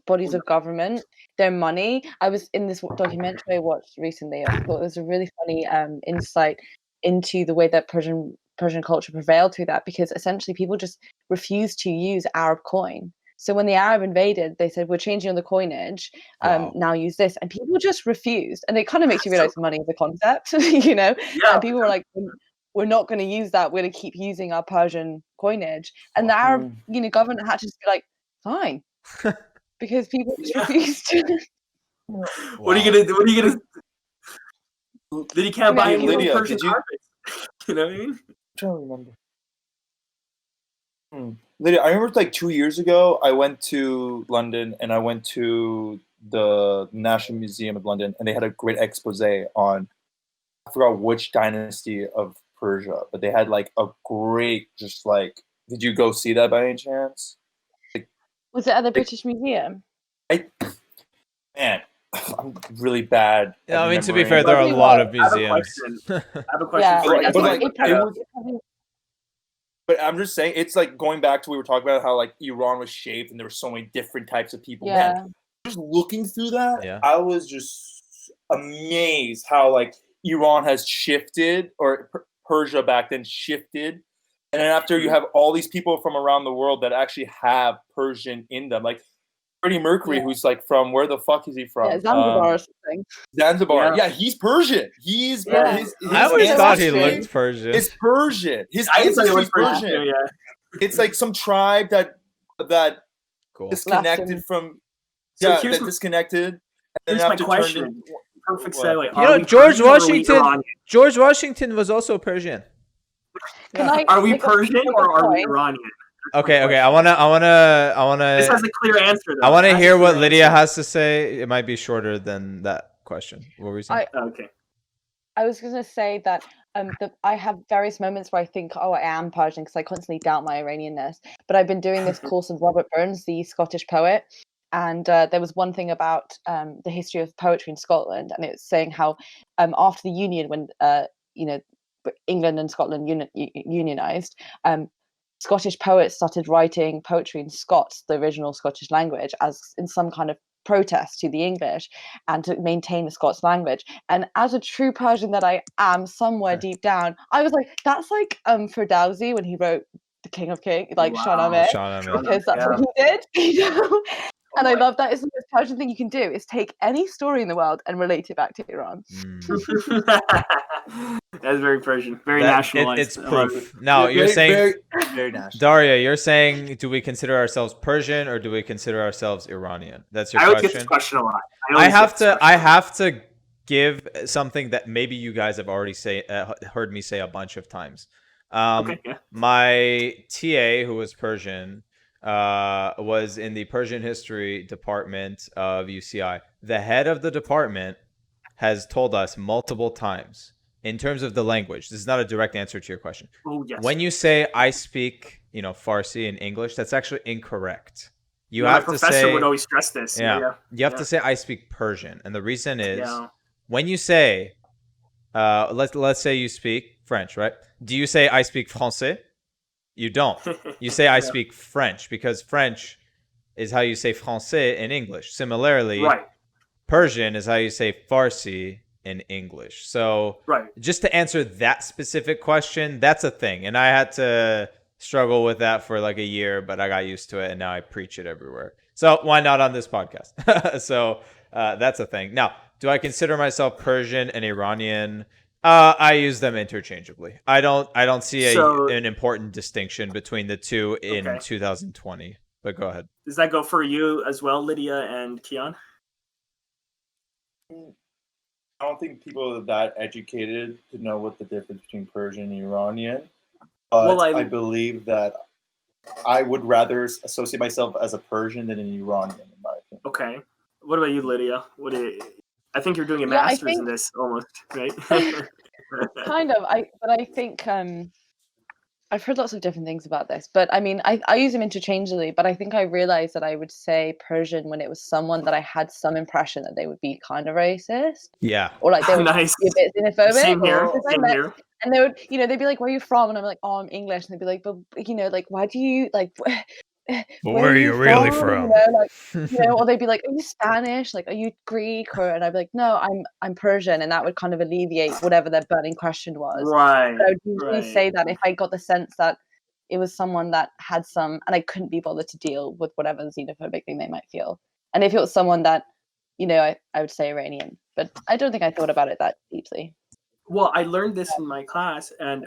bodies of government, their money. I was in this documentary I watched recently. I thought it was a really funny insight into the way that Persian culture prevailed through that, because essentially people just refused to use Arab coin. So when the Arab invaded, they said, we're changing on the coinage, now use this. And people just refused. And it kind of makes you realize money is a concept, And people were like, we're not going to use that. We're going to keep using our Persian coinage. And the Arab, government had to just be like, fine. Because people just refused to. What are you going to do? What are you going to Then you can't buy any Lydia, Persian carpets. You know what I mean? I'm trying to remember. Lydia, I remember like 2 years ago, I went to London and I went to the National Museum of London, and they had a great expose on, I forgot which dynasty of Persia, but they had like a great, just like, did you go see that by any chance? Was it at the British Museum? Man, I'm really bad. Yeah, I mean, to be fair, there are a lot of museums. I have a question. But I'm just saying, it's like going back to what we were talking about, how like Iran was shaped and there were so many different types of people. Yeah. Man, just looking through that, I was just amazed how like Iran has shifted, or Persia back then shifted. And then after you have all these people from around the world that actually have Persian in them, like Freddie Mercury, who's like from, where the fuck is he from? Yeah, Zanzibar or something. Zanzibar. Yeah, he's Persian. His I always thought he looked Persian. It's Persian. His ancestry is Persian. Yeah. It's like some tribe that disconnected from. So that disconnected. And here's my question. Perfect segue. George Washington was also Persian. Are we Persian or are we Iranian? Okay. I wanna. This has a clear answer though. I want to hear what Lydia has to say. It might be shorter than that question. What were you saying? Okay. I was going to say that I have various moments where I think, oh, I am Persian, because I constantly doubt my Iranianness. But I've been doing this course of Robert Burns, the Scottish poet, and there was one thing about the history of poetry in Scotland, and it was saying how after the Union, when England and Scotland unionized, Scottish poets started writing poetry in Scots, the original Scottish language, as in some kind of protest to the English and to maintain the Scots language. And as a true Persian that I am, somewhere deep down, I was like, that's like Ferdowsi when he wrote The King of Kings, like Shahnameh, because that's what he did, And I love that. It's the most Persian thing you can do, is take any story in the world and relate it back to Iran. That's very Persian, very nationalized. It's proof. Now you're saying, very national. Daria, you're saying, do we consider ourselves Persian or do we consider ourselves Iranian? That's your question. I get this question a lot. I have to give something that maybe you guys have already heard me say a bunch of times. My TA, who was Persian, was in the Persian history department of UCI. The head of the department has told us multiple times, in terms of the language, this is not a direct answer to your question. Oh, yes. When you say I speak, Farsi and English, that's actually incorrect. You have to say. My professor would always stress this. Yeah. You have to say I speak Persian, and the reason is when you say, let's say you speak French, right? Do you say I speak Français? You don't. You say I speak French, because French is how you say Français in English. Similarly, Persian is how you say Farsi in English. So just to answer that specific question, that's a thing. And I had to struggle with that for like a year, but I got used to it and now I preach it everywhere. So why not on this podcast? So that's a thing. Now, do I consider myself Persian and Iranian? I use them interchangeably. I don't see an important distinction between the two in 2020. But go ahead. Does that go for you as well, Lydia and Kian? I don't think people are that educated to know what the difference between Persian and Iranian. But I believe that I would rather associate myself as a Persian than an Iranian, in my opinion. Okay. What about you, Lydia? I think you're doing a master's in this almost, right? Kind of. But I think I've heard lots of different things about this, but I mean, I use them interchangeably, but I think I realized that I would say Persian when it was someone that I had some impression that they would be kind of racist. Yeah. Or like they would be a bit xenophobic. Same here. And they would, they'd be like, where are you from? And I'm like, oh, I'm English. And they'd be like, but, like, why do you, like, where are you really from? Or they'd be like, are you Spanish? Like, are you Greek? And I'd be like, no, I'm Persian. And that would kind of alleviate whatever their burning question was. Right. But I would usually say that if I got the sense that it was someone that had some, and I couldn't be bothered to deal with whatever xenophobic thing they might feel. And if it was someone that, I would say Iranian. But I don't think I thought about it that deeply. Well, I learned this in my class, and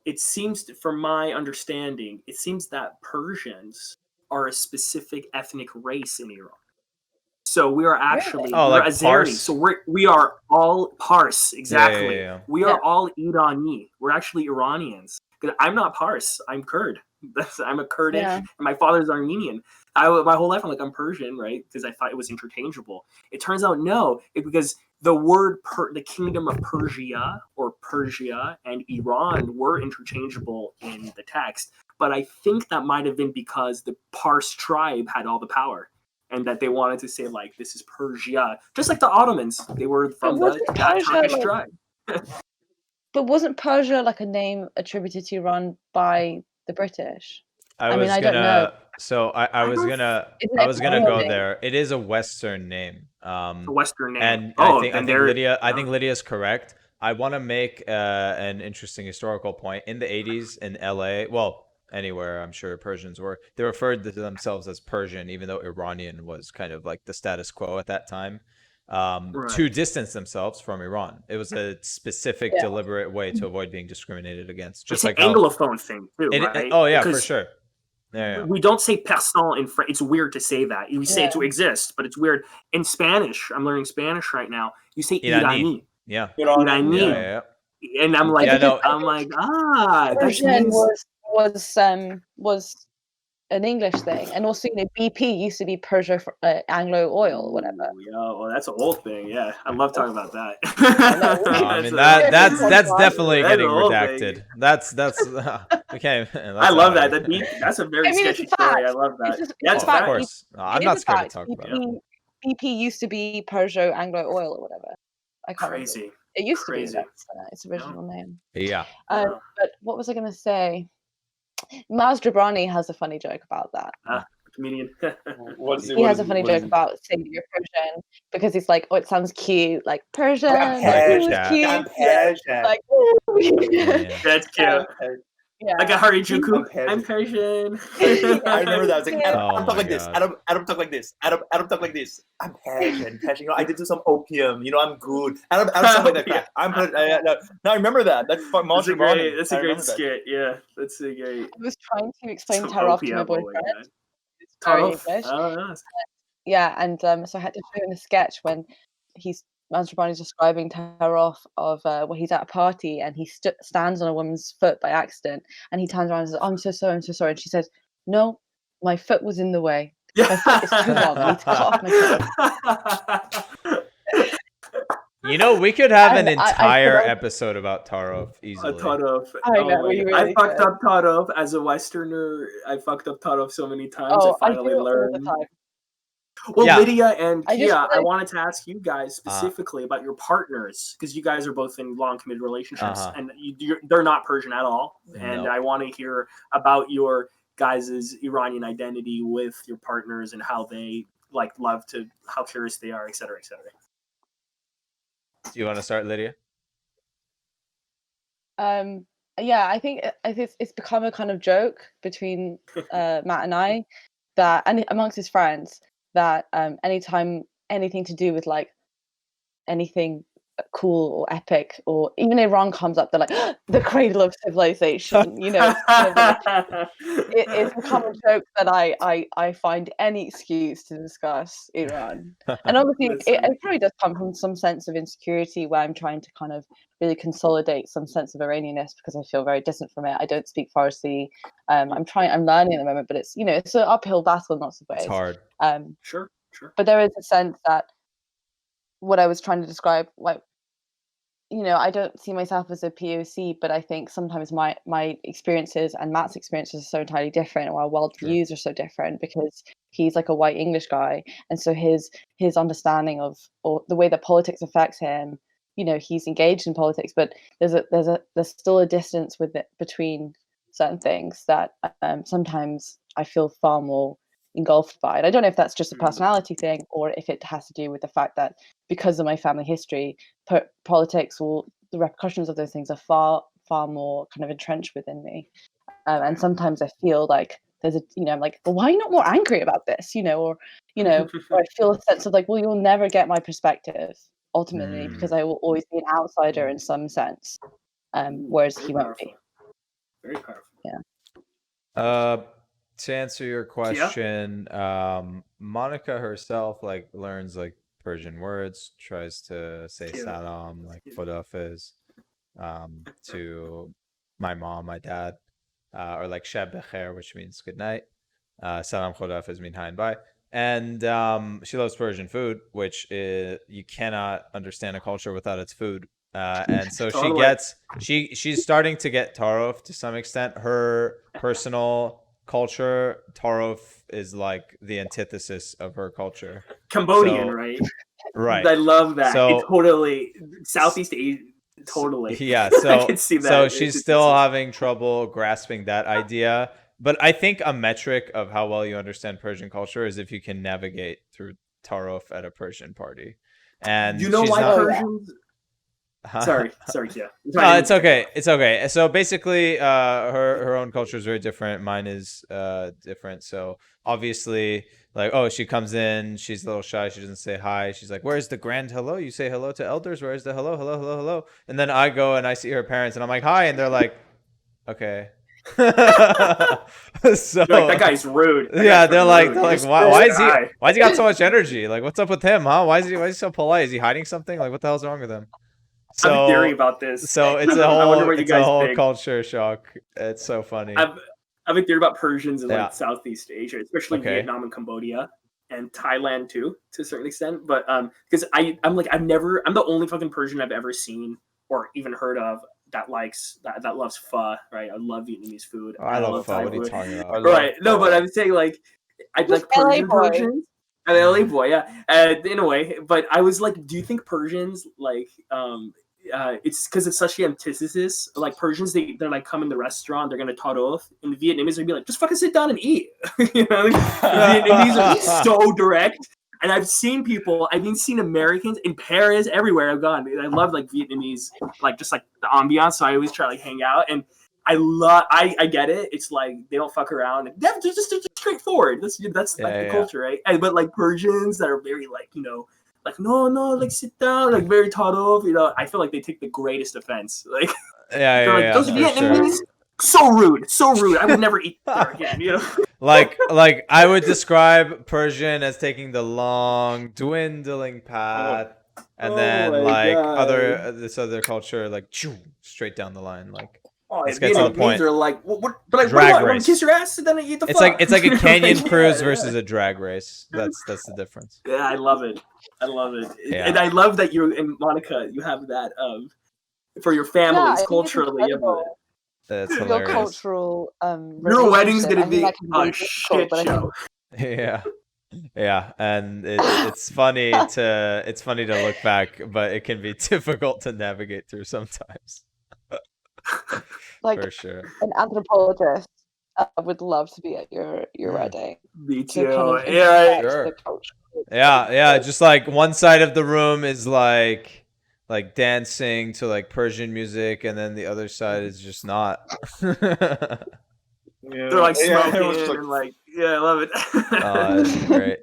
it seems, from my understanding, it seems that Persians are a specific ethnic race in Iran. So we are actually we're Azeri. So we are all Pars, exactly. Yeah. We are all Irani. We're actually Iranians. Because I'm not Pars. I'm Kurd. I'm a Kurdish. And my father's Armenian. My whole life I'm like, I'm Persian, right? Because I thought it was interchangeable. It turns out no, because the word the kingdom of Persia or Persia and Iran were interchangeable in the text. But I think that might have been because the Pars tribe had all the power, and that they wanted to say, like, this is Persia. Just like the Ottomans. They were from the Turkish tribe. But wasn't Persia like a name attributed to Iran by the British? I don't know. So I was gonna go there. It is a Western name. A Western name. And I think Lydia's correct. I want to make an interesting historical point. In the 80s in LA, well, anywhere I'm sure Persians were, they referred to themselves as Persian, even though Iranian was kind of like the status quo at that time. To distance themselves from Iran. It was a specific, deliberate way to avoid being discriminated against. Just it's like an Anglophone thing too, right? For sure. Yeah. We don't say Persan in French. It's weird to say that. We say it to exist, but it's weird. In Spanish, I'm learning Spanish right now. You say Irani. Yeah. Irani. Yeah. And I'm like, Persian that means... was an English thing, and also BP used to be Persian Anglo oil or whatever. Yeah, well, that's an old thing. Yeah, I love talking about that. I mean that's definitely getting redacted. That's okay. I love that. That's a very sketchy story. I love that. That's of course. I'm not scared to talk about it. BP used to be Persian Anglo oil or whatever. I can't remember. It used to be its original name. Yeah. But what was I going to say? Maz Jobrani has a funny joke about that. Comedian. He has a funny joke about saying that you're Persian because he's like, oh, it sounds cute, like Persian. I'm Persian. Like, cute. I'm Persian. Like, that's cute. Yeah. Like a Hari Juku. I'm Persian. I remember that. I was like, Adam talk like this. Adam talk like this. Adam talk like this. I'm Persian. You know, I did do some opium. You know, I'm good. Adam something like that. No, I remember that. That's a great skit. Yeah, that's a great. I was trying to explain Tarof to my boyfriend. Tarof. Yeah, and so I had to show him a sketch when Manjabani is describing Tarof of where he's at a party and he stands on a woman's foot by accident, and he turns around and says, "Oh, I'm so sorry," and she says, "No, my foot was in the way. My foot is too long. I need to cut off my foot." You know, we could have an entire episode about Tarof easily. Tarof. I fucked up Tarof as a Westerner. I fucked up Tarof so many times. I finally learned. Well, yeah. Lydia and Kia, I wanted to ask you guys specifically about your partners, because you guys are both in long committed relationships, and they're not Persian at all. And I want to hear about your guys' Iranian identity with your partners and how they how curious they are, et cetera, et cetera. Do you want to start, Lydia? Yeah, I think it's become a kind of joke between Matt and I and amongst his friends, that anytime anything to do with like anything cool or epic, or even Iran comes up, they're like, the cradle of civilization. You know, it's become a joke that I find any excuse to discuss Iran. And obviously it probably does come from some sense of insecurity where I'm trying to kind of really consolidate some sense of Iranianness because I feel very distant from it. I don't speak Farsi. I'm learning at the moment, but it's an uphill battle in lots of ways. It's hard. Sure. But there is a sense that what I was trying to describe, like, you know, I don't see myself as a POC, but I think sometimes my experiences and Matt's experiences are so entirely different, or our worldviews are so different, because he's like a white English guy, and so his understanding of, or the way that politics affects him, you know, he's engaged in politics, but there's still a distance with it between certain things that sometimes I feel far more engulfed by it. I don't know if that's just a personality thing, or if it has to do with the fact that because of my family history, politics, or the repercussions of those things are far more kind of entrenched within me. And sometimes I feel like there's I'm like, well, why are you not more angry about this? Or I feel a sense of like, well, you'll never get my perspective ultimately, because I will always be an outsider in some sense, whereas he won't be. Very powerful. Yeah. To answer your question, Monica herself learns Persian words, tries to say salam, Khudafiz, to my mom, my dad, or shab bekhair, which means good night. Salam Khudafiz mean hi and bye. And she loves Persian food, which you cannot understand a culture without its food. And so she's starting to get Tarof to some extent. Her personal culture, Tarof is like the antithesis of her culture. Cambodian, right? Right. I love that. So, it's totally Southeast Asia. Totally. Yeah. So I can see that. So she's still having trouble grasping that idea. But I think a metric of how well you understand Persian culture is if you can navigate through Tarof at a Persian party. And you know why Persians? Sorry, yeah. No, it's okay. So basically, her own culture is very different. Mine is different. So obviously, she comes in, she's a little shy, she doesn't say hi. She's like, "Where's the grand hello? You say hello to elders. Where's the hello?" And then I go and I see her parents, and I'm like, "Hi," and they're like, "Okay." So that guy's rude. They're like, why is he got so much energy? Like, what's up with him, huh? Why is he so polite? Is he hiding something? Like, what the hell's wrong with him? So, I have a theory about this. So it's a whole culture shock. It's so funny. I have a theory about Persians in like Southeast Asia, especially Vietnam and Cambodia, and Thailand too, to a certain extent. But because I'm the only fucking Persian I've ever seen or even heard of that loves pho. Right, I love Vietnamese food. I love pho. Thai What are you food. talking about? Right, no, but I'm saying like I like Persians. An LA boy, yeah, in a way. But I was like, do you think Persians like it's because it's such the antithesis. Like Persians, they're like come in the restaurant, they're gonna tot off, and the Vietnamese would be like, just fucking sit down and eat. You know, the Vietnamese are so direct. And I've seen Americans in Paris, everywhere I've gone. I love like Vietnamese, like just like the ambiance. So I always try to like hang out, and I get it. It's like they don't fuck around. They're just straightforward. That's like the culture, right? But like Persians that are very like like no, like sit down, like very thought of. I feel like they take the greatest offense. Like those Vietnamese, so rude. I would never eat there again. Like I would describe Persian as taking the long dwindling path, and then like this other culture like straight down the line like. Let's get to the point. Are like, what? But like, drag race. Kiss your ass and then I eat the. It's like a canyon cruise versus a drag race. That's the difference. Yeah, I love it. Yeah. And I love that you and Monica, you have that for your families culturally. That's hilarious. Your cultural your wedding's gonna be a shit show. Yeah, and it's funny to look back, but it can be difficult to navigate through sometimes. Like for sure, an anthropologist would love to be at your wedding. Me too. Sure. Yeah. Just like one side of the room is like dancing to like Persian music, and then the other side is just not. They're like smoking and like I love it. Oh, that's great.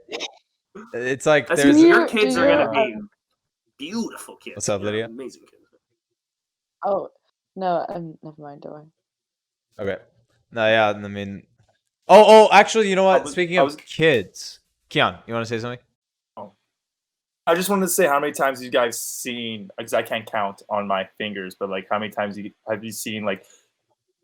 It's like your kids are gonna be beautiful kids. What's up, Lydia? Amazing kids. Oh. No, never mind, don't I? Okay. No, yeah, I mean... Oh, actually, you know what? Speaking of kids... Kian, you want to say something? Oh. I just wanted to say how many times you guys seen... Because I can't count on my fingers, but like how many times have you seen like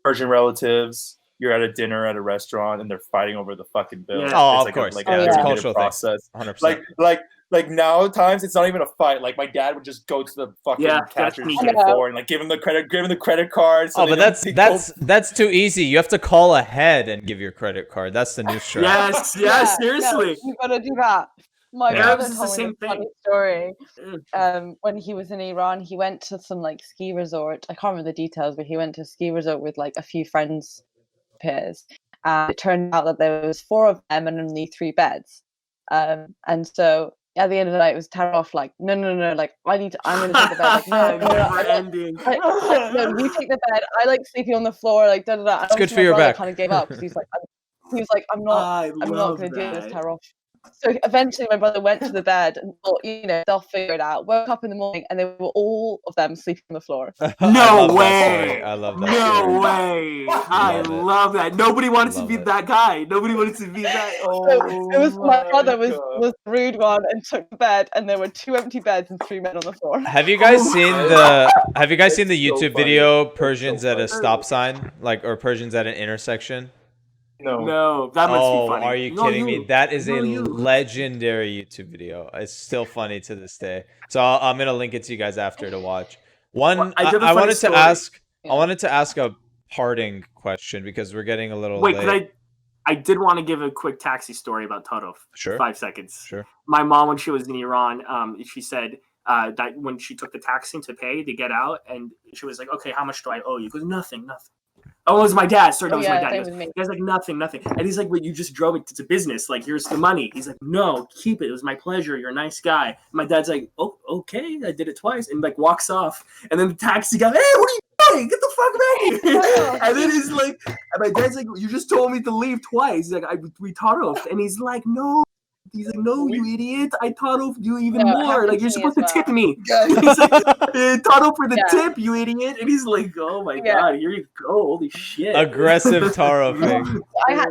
Persian relatives, you're at a dinner at a restaurant, and they're fighting over the fucking bill. Yeah. Oh, of course. It's a cultural process. 100%. Like now times it's not even a fight. Like my dad would just go to the fucking cashier floor and like give him the credit card. So but that's too easy. You have to call ahead and give your credit card. That's the new strat. Yes, seriously. No, you gotta do that. My brother told me a funny story. When he was in Iran, he went to some like ski resort. I can't remember the details, but he went to a ski resort with like a few friends of his. It turned out that there was 4 of them and only 3 beds. And so at the end of the night, it was tear off like, no, like I'm gonna take the bed. Like, no, you take the bed. I like sleeping on the floor, like da da da. It's good for your back. Kind of gave up because he was like, I'm not gonna do this tear off. So eventually my brother went to the bed and thought, they'll figure it out. Woke up in the morning and they were all of them sleeping on the floor. No way! I love that. No way! I love that. Nobody wanted to be that guy. Nobody wanted to be that. It was my brother was the rude one and took the bed, and there were 2 empty beds and 3 men on the floor. Have you guys seen the YouTube video Persians at a stop sign, or Persians at an intersection? No, that must be funny. Are you kidding me? That is a legendary YouTube video. It's still funny to this day. So I'm gonna link it to you guys after to watch. I wanted to ask a parting question because we're getting a little late. I did want to give a quick taxi story about Todov. Sure. 5 seconds. Sure. My mom, when she was in Iran, she said that when she took the taxi to pay to get out, and she was like, "Okay, how much do I owe you?" He goes, "Nothing." Oh, it was my dad. Sorry, that was my dad. He was like, nothing. And he's like, "Wait, you just drove it to business. Like, here's the money." He's like, "No, keep it. It was my pleasure. You're a nice guy." And my dad's like, "Oh, okay. I did it twice." And like walks off. And then the taxi guy, "Hey, what are you doing? Get the fuck back here." And then he's like, and my dad's like, "You just told me to leave twice." He's like, "We taught off." And he's like, "No." He's like, "No, you idiot! I taught off you even more. Like, you're supposed to tip me." He's like, "Taught off for the tip, you idiot!" And he's like, "Oh my god, here you go! Holy shit!" Aggressive taro thing. I had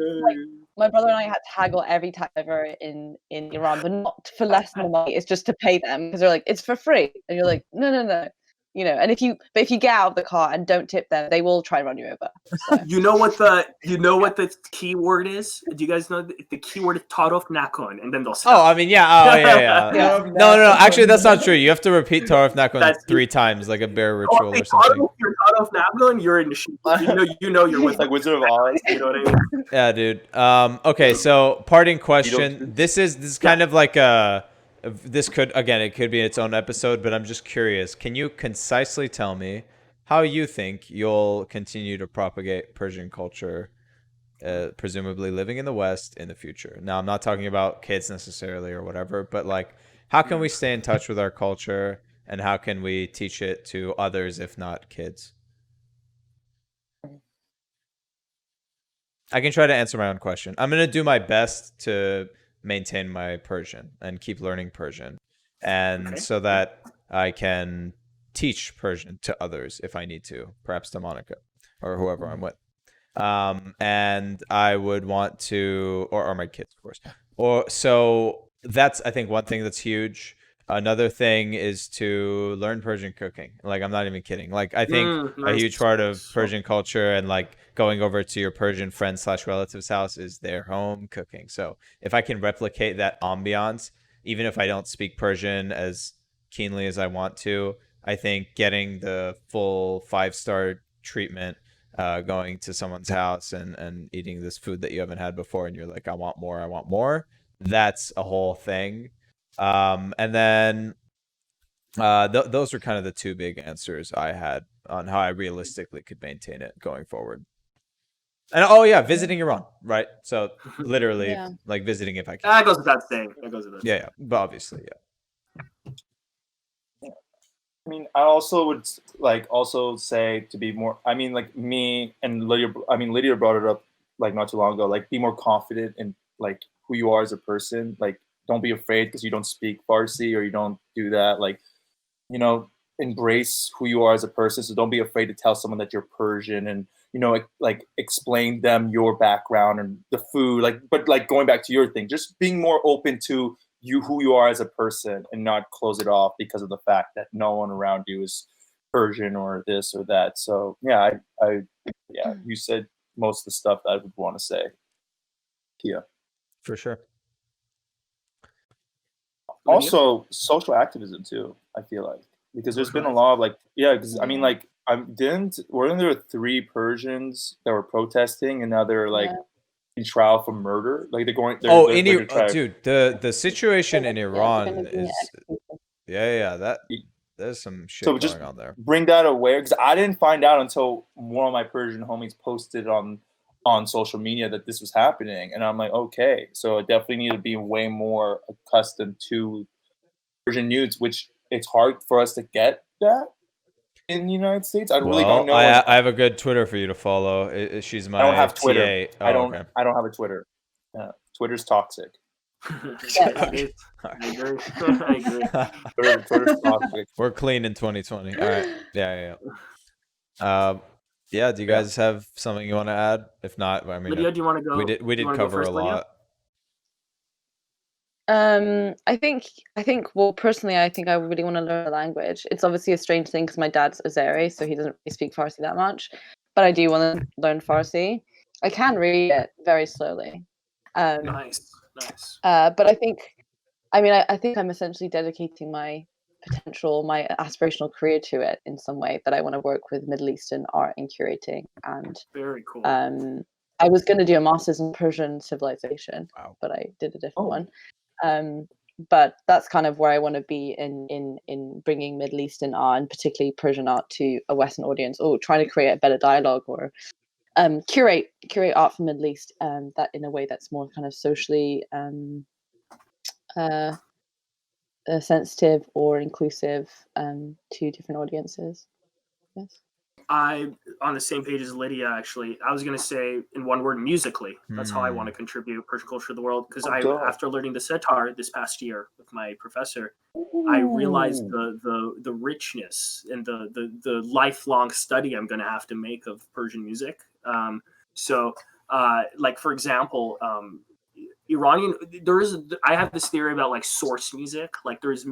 my brother and I had to haggle every time ever in Iran, but not for less than the money. It's just to pay them because they're like, "It's for free," and you're like, "No." And if you get out of the car and don't tip them, they will try and run you over. So. You know what the key word is? Do you guys know the key word is taraf nakon, and then they'll stop. Oh, I mean, yeah. No. Actually, that's not true. You have to repeat taraf nakon 3 times, like a bear ritual or something. If you're taraf nakon, you're in the sheep. You know you're with like Wizard of Oz. You know what I mean? Yeah, dude. Okay, so parting question. This is kind of like a. This could it could be its own episode, but I'm just curious. Can you concisely tell me how you think you'll continue to propagate Persian culture, presumably living in the West in the future? Now, I'm not talking about kids necessarily or whatever, but like, how can we stay in touch with our culture, and how can we teach it to others, if not kids? I can try to answer my own question. I'm going to do my best to maintain my Persian and keep learning Persian, and so that I can teach Persian to others if I need to, perhaps to Monica or whoever I'm with. And I would want to, or my kids, of course. So that's, I think, one thing that's huge. Another thing is to learn Persian cooking. Like, I'm not even kidding. Like, I think a huge part of Persian culture and like going over to your Persian friend/relative's house is their home cooking. So if I can replicate that ambiance, even if I don't speak Persian as keenly as I want to, I think getting the full 5-star treatment, going to someone's house and eating this food that you haven't had before, and you're like, I want more. That's a whole thing. And then those are kind of the 2 big answers I had on how I realistically could maintain it going forward. And visiting Iran, right? So literally, like visiting if I can. That goes without saying. Yeah, but obviously, yeah. I mean, I also would say to be more. I mean, like me and Lydia. I mean, Lydia brought it up like not too long ago. Like, be more confident in like who you are as a person. Like, don't be afraid because you don't speak Farsi or you don't do that. Like, embrace who you are as a person. So don't be afraid to tell someone that you're Persian, and like explain them your background and the food. Like, but like going back to your thing, just being more open to who you are as a person, and not close it off because of the fact that no one around you is Persian or this or that. So yeah, you said most of the stuff that I would want to say. Kia. For sure. Also, social activism too, I feel like, because there's been a lot of because I mean, like, weren't there 3 Persians that were protesting, and now they're like in trial for murder? Like, dude, the situation in Iran is there's some shit going on there. Bring that aware, because I didn't find out until one of my Persian homies posted on social media that this was happening, and I'm like, okay, so I definitely need to be way more accustomed to Persian news, which it's hard for us to get that in the United States. I really don't know. I have a good Twitter for you to follow. She's my. I don't have Twitter. TA. I don't have a Twitter. Twitter's toxic. I agree. Twitter's toxic. We're clean in 2020. All right. Yeah. Yeah. Do you guys have something you want to add? If not, I mean, Lydia, do you want to go? We did cover a lot. I think. Well, personally, I think I really want to learn a language. It's obviously a strange thing because my dad's Azeri, so he doesn't really speak Farsi that much. But I do want to learn Farsi. I can read it very slowly. Nice. But I think I'm essentially dedicating my potential, my aspirational career to it in some way, that I want to work with Middle Eastern art and curating. And very cool. I was going to do a master's in Persian civilization, but I did a different one. But that's kind of where I want to be in bringing Middle Eastern art, and particularly Persian art, to a Western audience, or trying to create a better dialogue, or curate art from Middle East, that in a way that's more kind of socially sensitive or inclusive to different audiences. Yes. I'm on the same page as Lydia, actually. I was going to say, in one word, musically. That's how I want to contribute Persian culture to the world. Because after learning the sitar this past year with my professor, I realized the richness and the lifelong study I'm going to have to make of Persian music. Like, for example, Iranian, I have this theory about like source music. Like, there is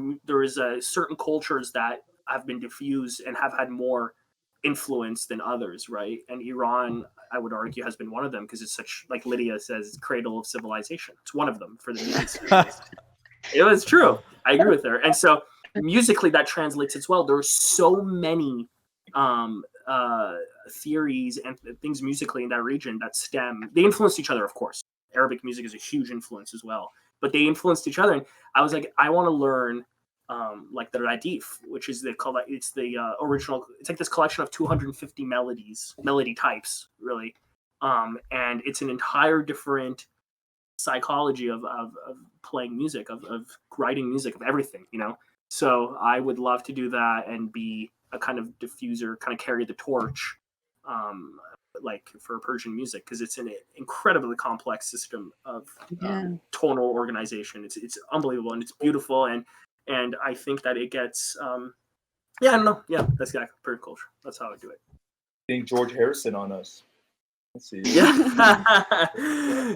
certain cultures that have been diffused and have had more influence than others, right? And Iran, I would argue, has been one of them because it's such, like Lydia says, cradle of civilization. It's one of them for the music. It was true. I agree with her. And so musically, that translates as well. There are so many theories and things musically in that region that stem. They influenced each other, of course. Arabic music is a huge influence as well, but they influenced each other. And I was like, I want to learn like the radif, which is it's the original. It's like this collection of 250 melody types, really, and it's an entire different psychology of playing music, of writing music, of everything, you know. So I would love to do that and be a kind of diffuser, kind of carry the torch, like for Persian music, because it's an incredibly complex system of tonal organization. It's unbelievable and it's beautiful, and I think that it gets I don't know, that's exactly Persian culture. That's how I do it. Being George Harrison on us. Let's see. Yeah,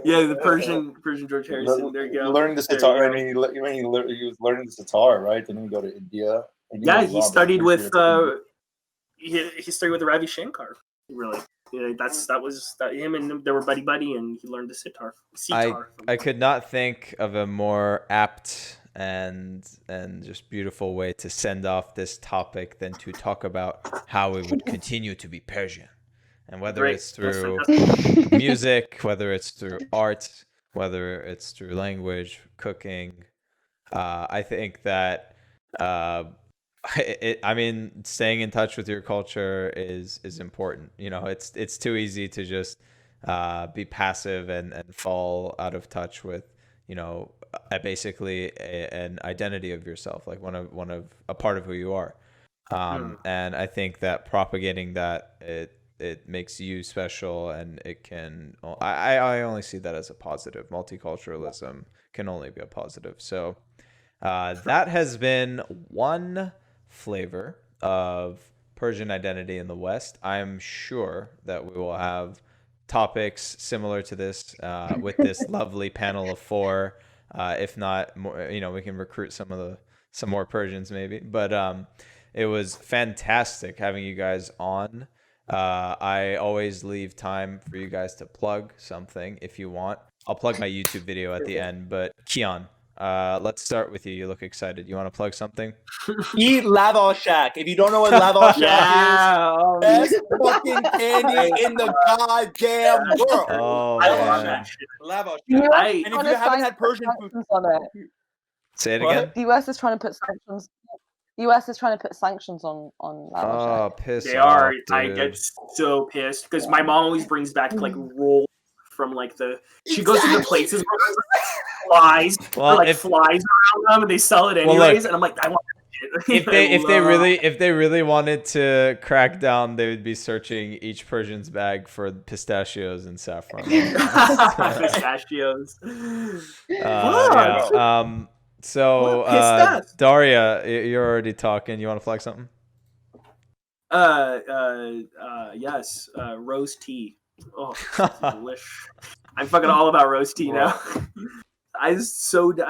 the Persian George Harrison. There you go. Learning the sitar. I mean, he was learning the sitar, right? Didn't he go to India? He studied with he studied with Ravi Shankar. Really, that was him and they were buddy, and he learned the sitar. I could not think of a more apt and just beautiful way to send off this topic than to talk about how we would continue to be Persian. And whether it's through music, whether it's through art, whether it's through language, cooking, I think that staying in touch with your culture is important. You know, it's too easy to just be passive and fall out of touch with, you know, basically an identity of yourself, like one of a part of who you are. And I think that propagating that it makes you special, and it can. I only see that as a positive. Multiculturalism can only be a positive. So that has been one flavor of Persian identity in the West. I'm sure that we will have topics similar to this with this lovely panel of 4. If not more, you know, we can recruit some more Persians maybe. But it was fantastic having you guys on. I always leave time for you guys to plug something if you want. I'll plug my YouTube video at the end. But Kian, let's start with you. You look excited. You want to plug something? Eat Lava Shack. If you don't know what Lava Shack is, best fucking candy in the goddamn world. Oh, I love that shit. Lava Shack. And if you haven't had Persian food, say it again. The US is trying to put sanctions. The US is trying to put sanctions on Lava Shack. Piss They off, are. dude. I get so pissed because my mom always brings back like rolls from like she goes to the places where flies, flies around them, and they sell it anyways. And I'm like, I want that shit. If they really wanted to crack down, they would be searching each Persian's bag for pistachios and saffron. Pistachios. So, Daria, you're already talking. You want to flag something? Yes. Rose tea. Oh, delish. I'm fucking all about rose tea now. I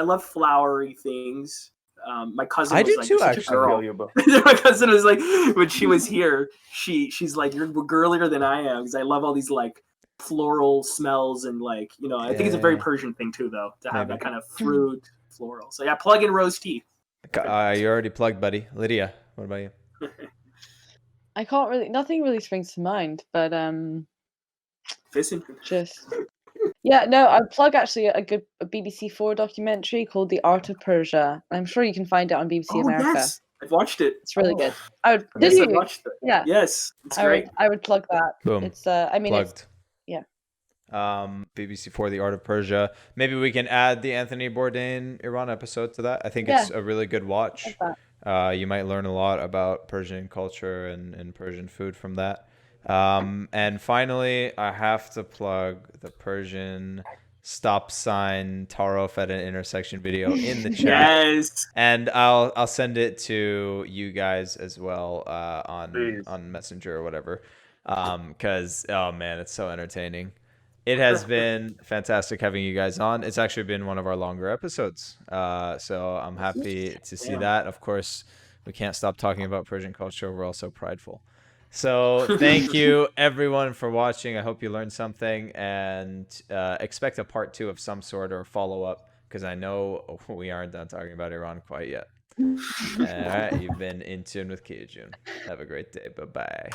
love flowery things. My cousin was like, such a girl. My cousin was like, when she was here, she's like, you're girlier than I am because I love all these like floral smells and like, you know, I think it's a very Persian thing too, though, to have that kind of fruit. Floral. So yeah, plug in rose tea. You already plugged, buddy. Lydia, what about you? I can't really. Nothing really springs to mind, but I'd plug actually a good BBC4 documentary called The Art of Persia. I'm sure you can find it on BBC America. Yes, I've watched it. It's really good. Did you? I watched it. Yeah. Yes, it's great. I would plug that. Boom. It's plugged. BBC4, The Art of Persia. Maybe we can add the Anthony Bourdain Iran episode to that. I think it's a really good watch. You might learn a lot about Persian culture and Persian food from that. And finally, I have to plug the Persian stop sign Tarof at an intersection video in the chat. Yes. And I'll send it to you guys as well on Messenger or whatever. Because oh man, it's so entertaining. It has been fantastic having you guys on. It's actually been one of our longer episodes. So I'm happy to see that. Of course, we can't stop talking about Persian culture. We're all so prideful. So thank you everyone for watching. I hope you learned something, and expect a part 2 of some sort or follow up, because I know we aren't done talking about Iran quite yet. All right, you've been in tune with Kia Joon. Have a great day. Bye-bye.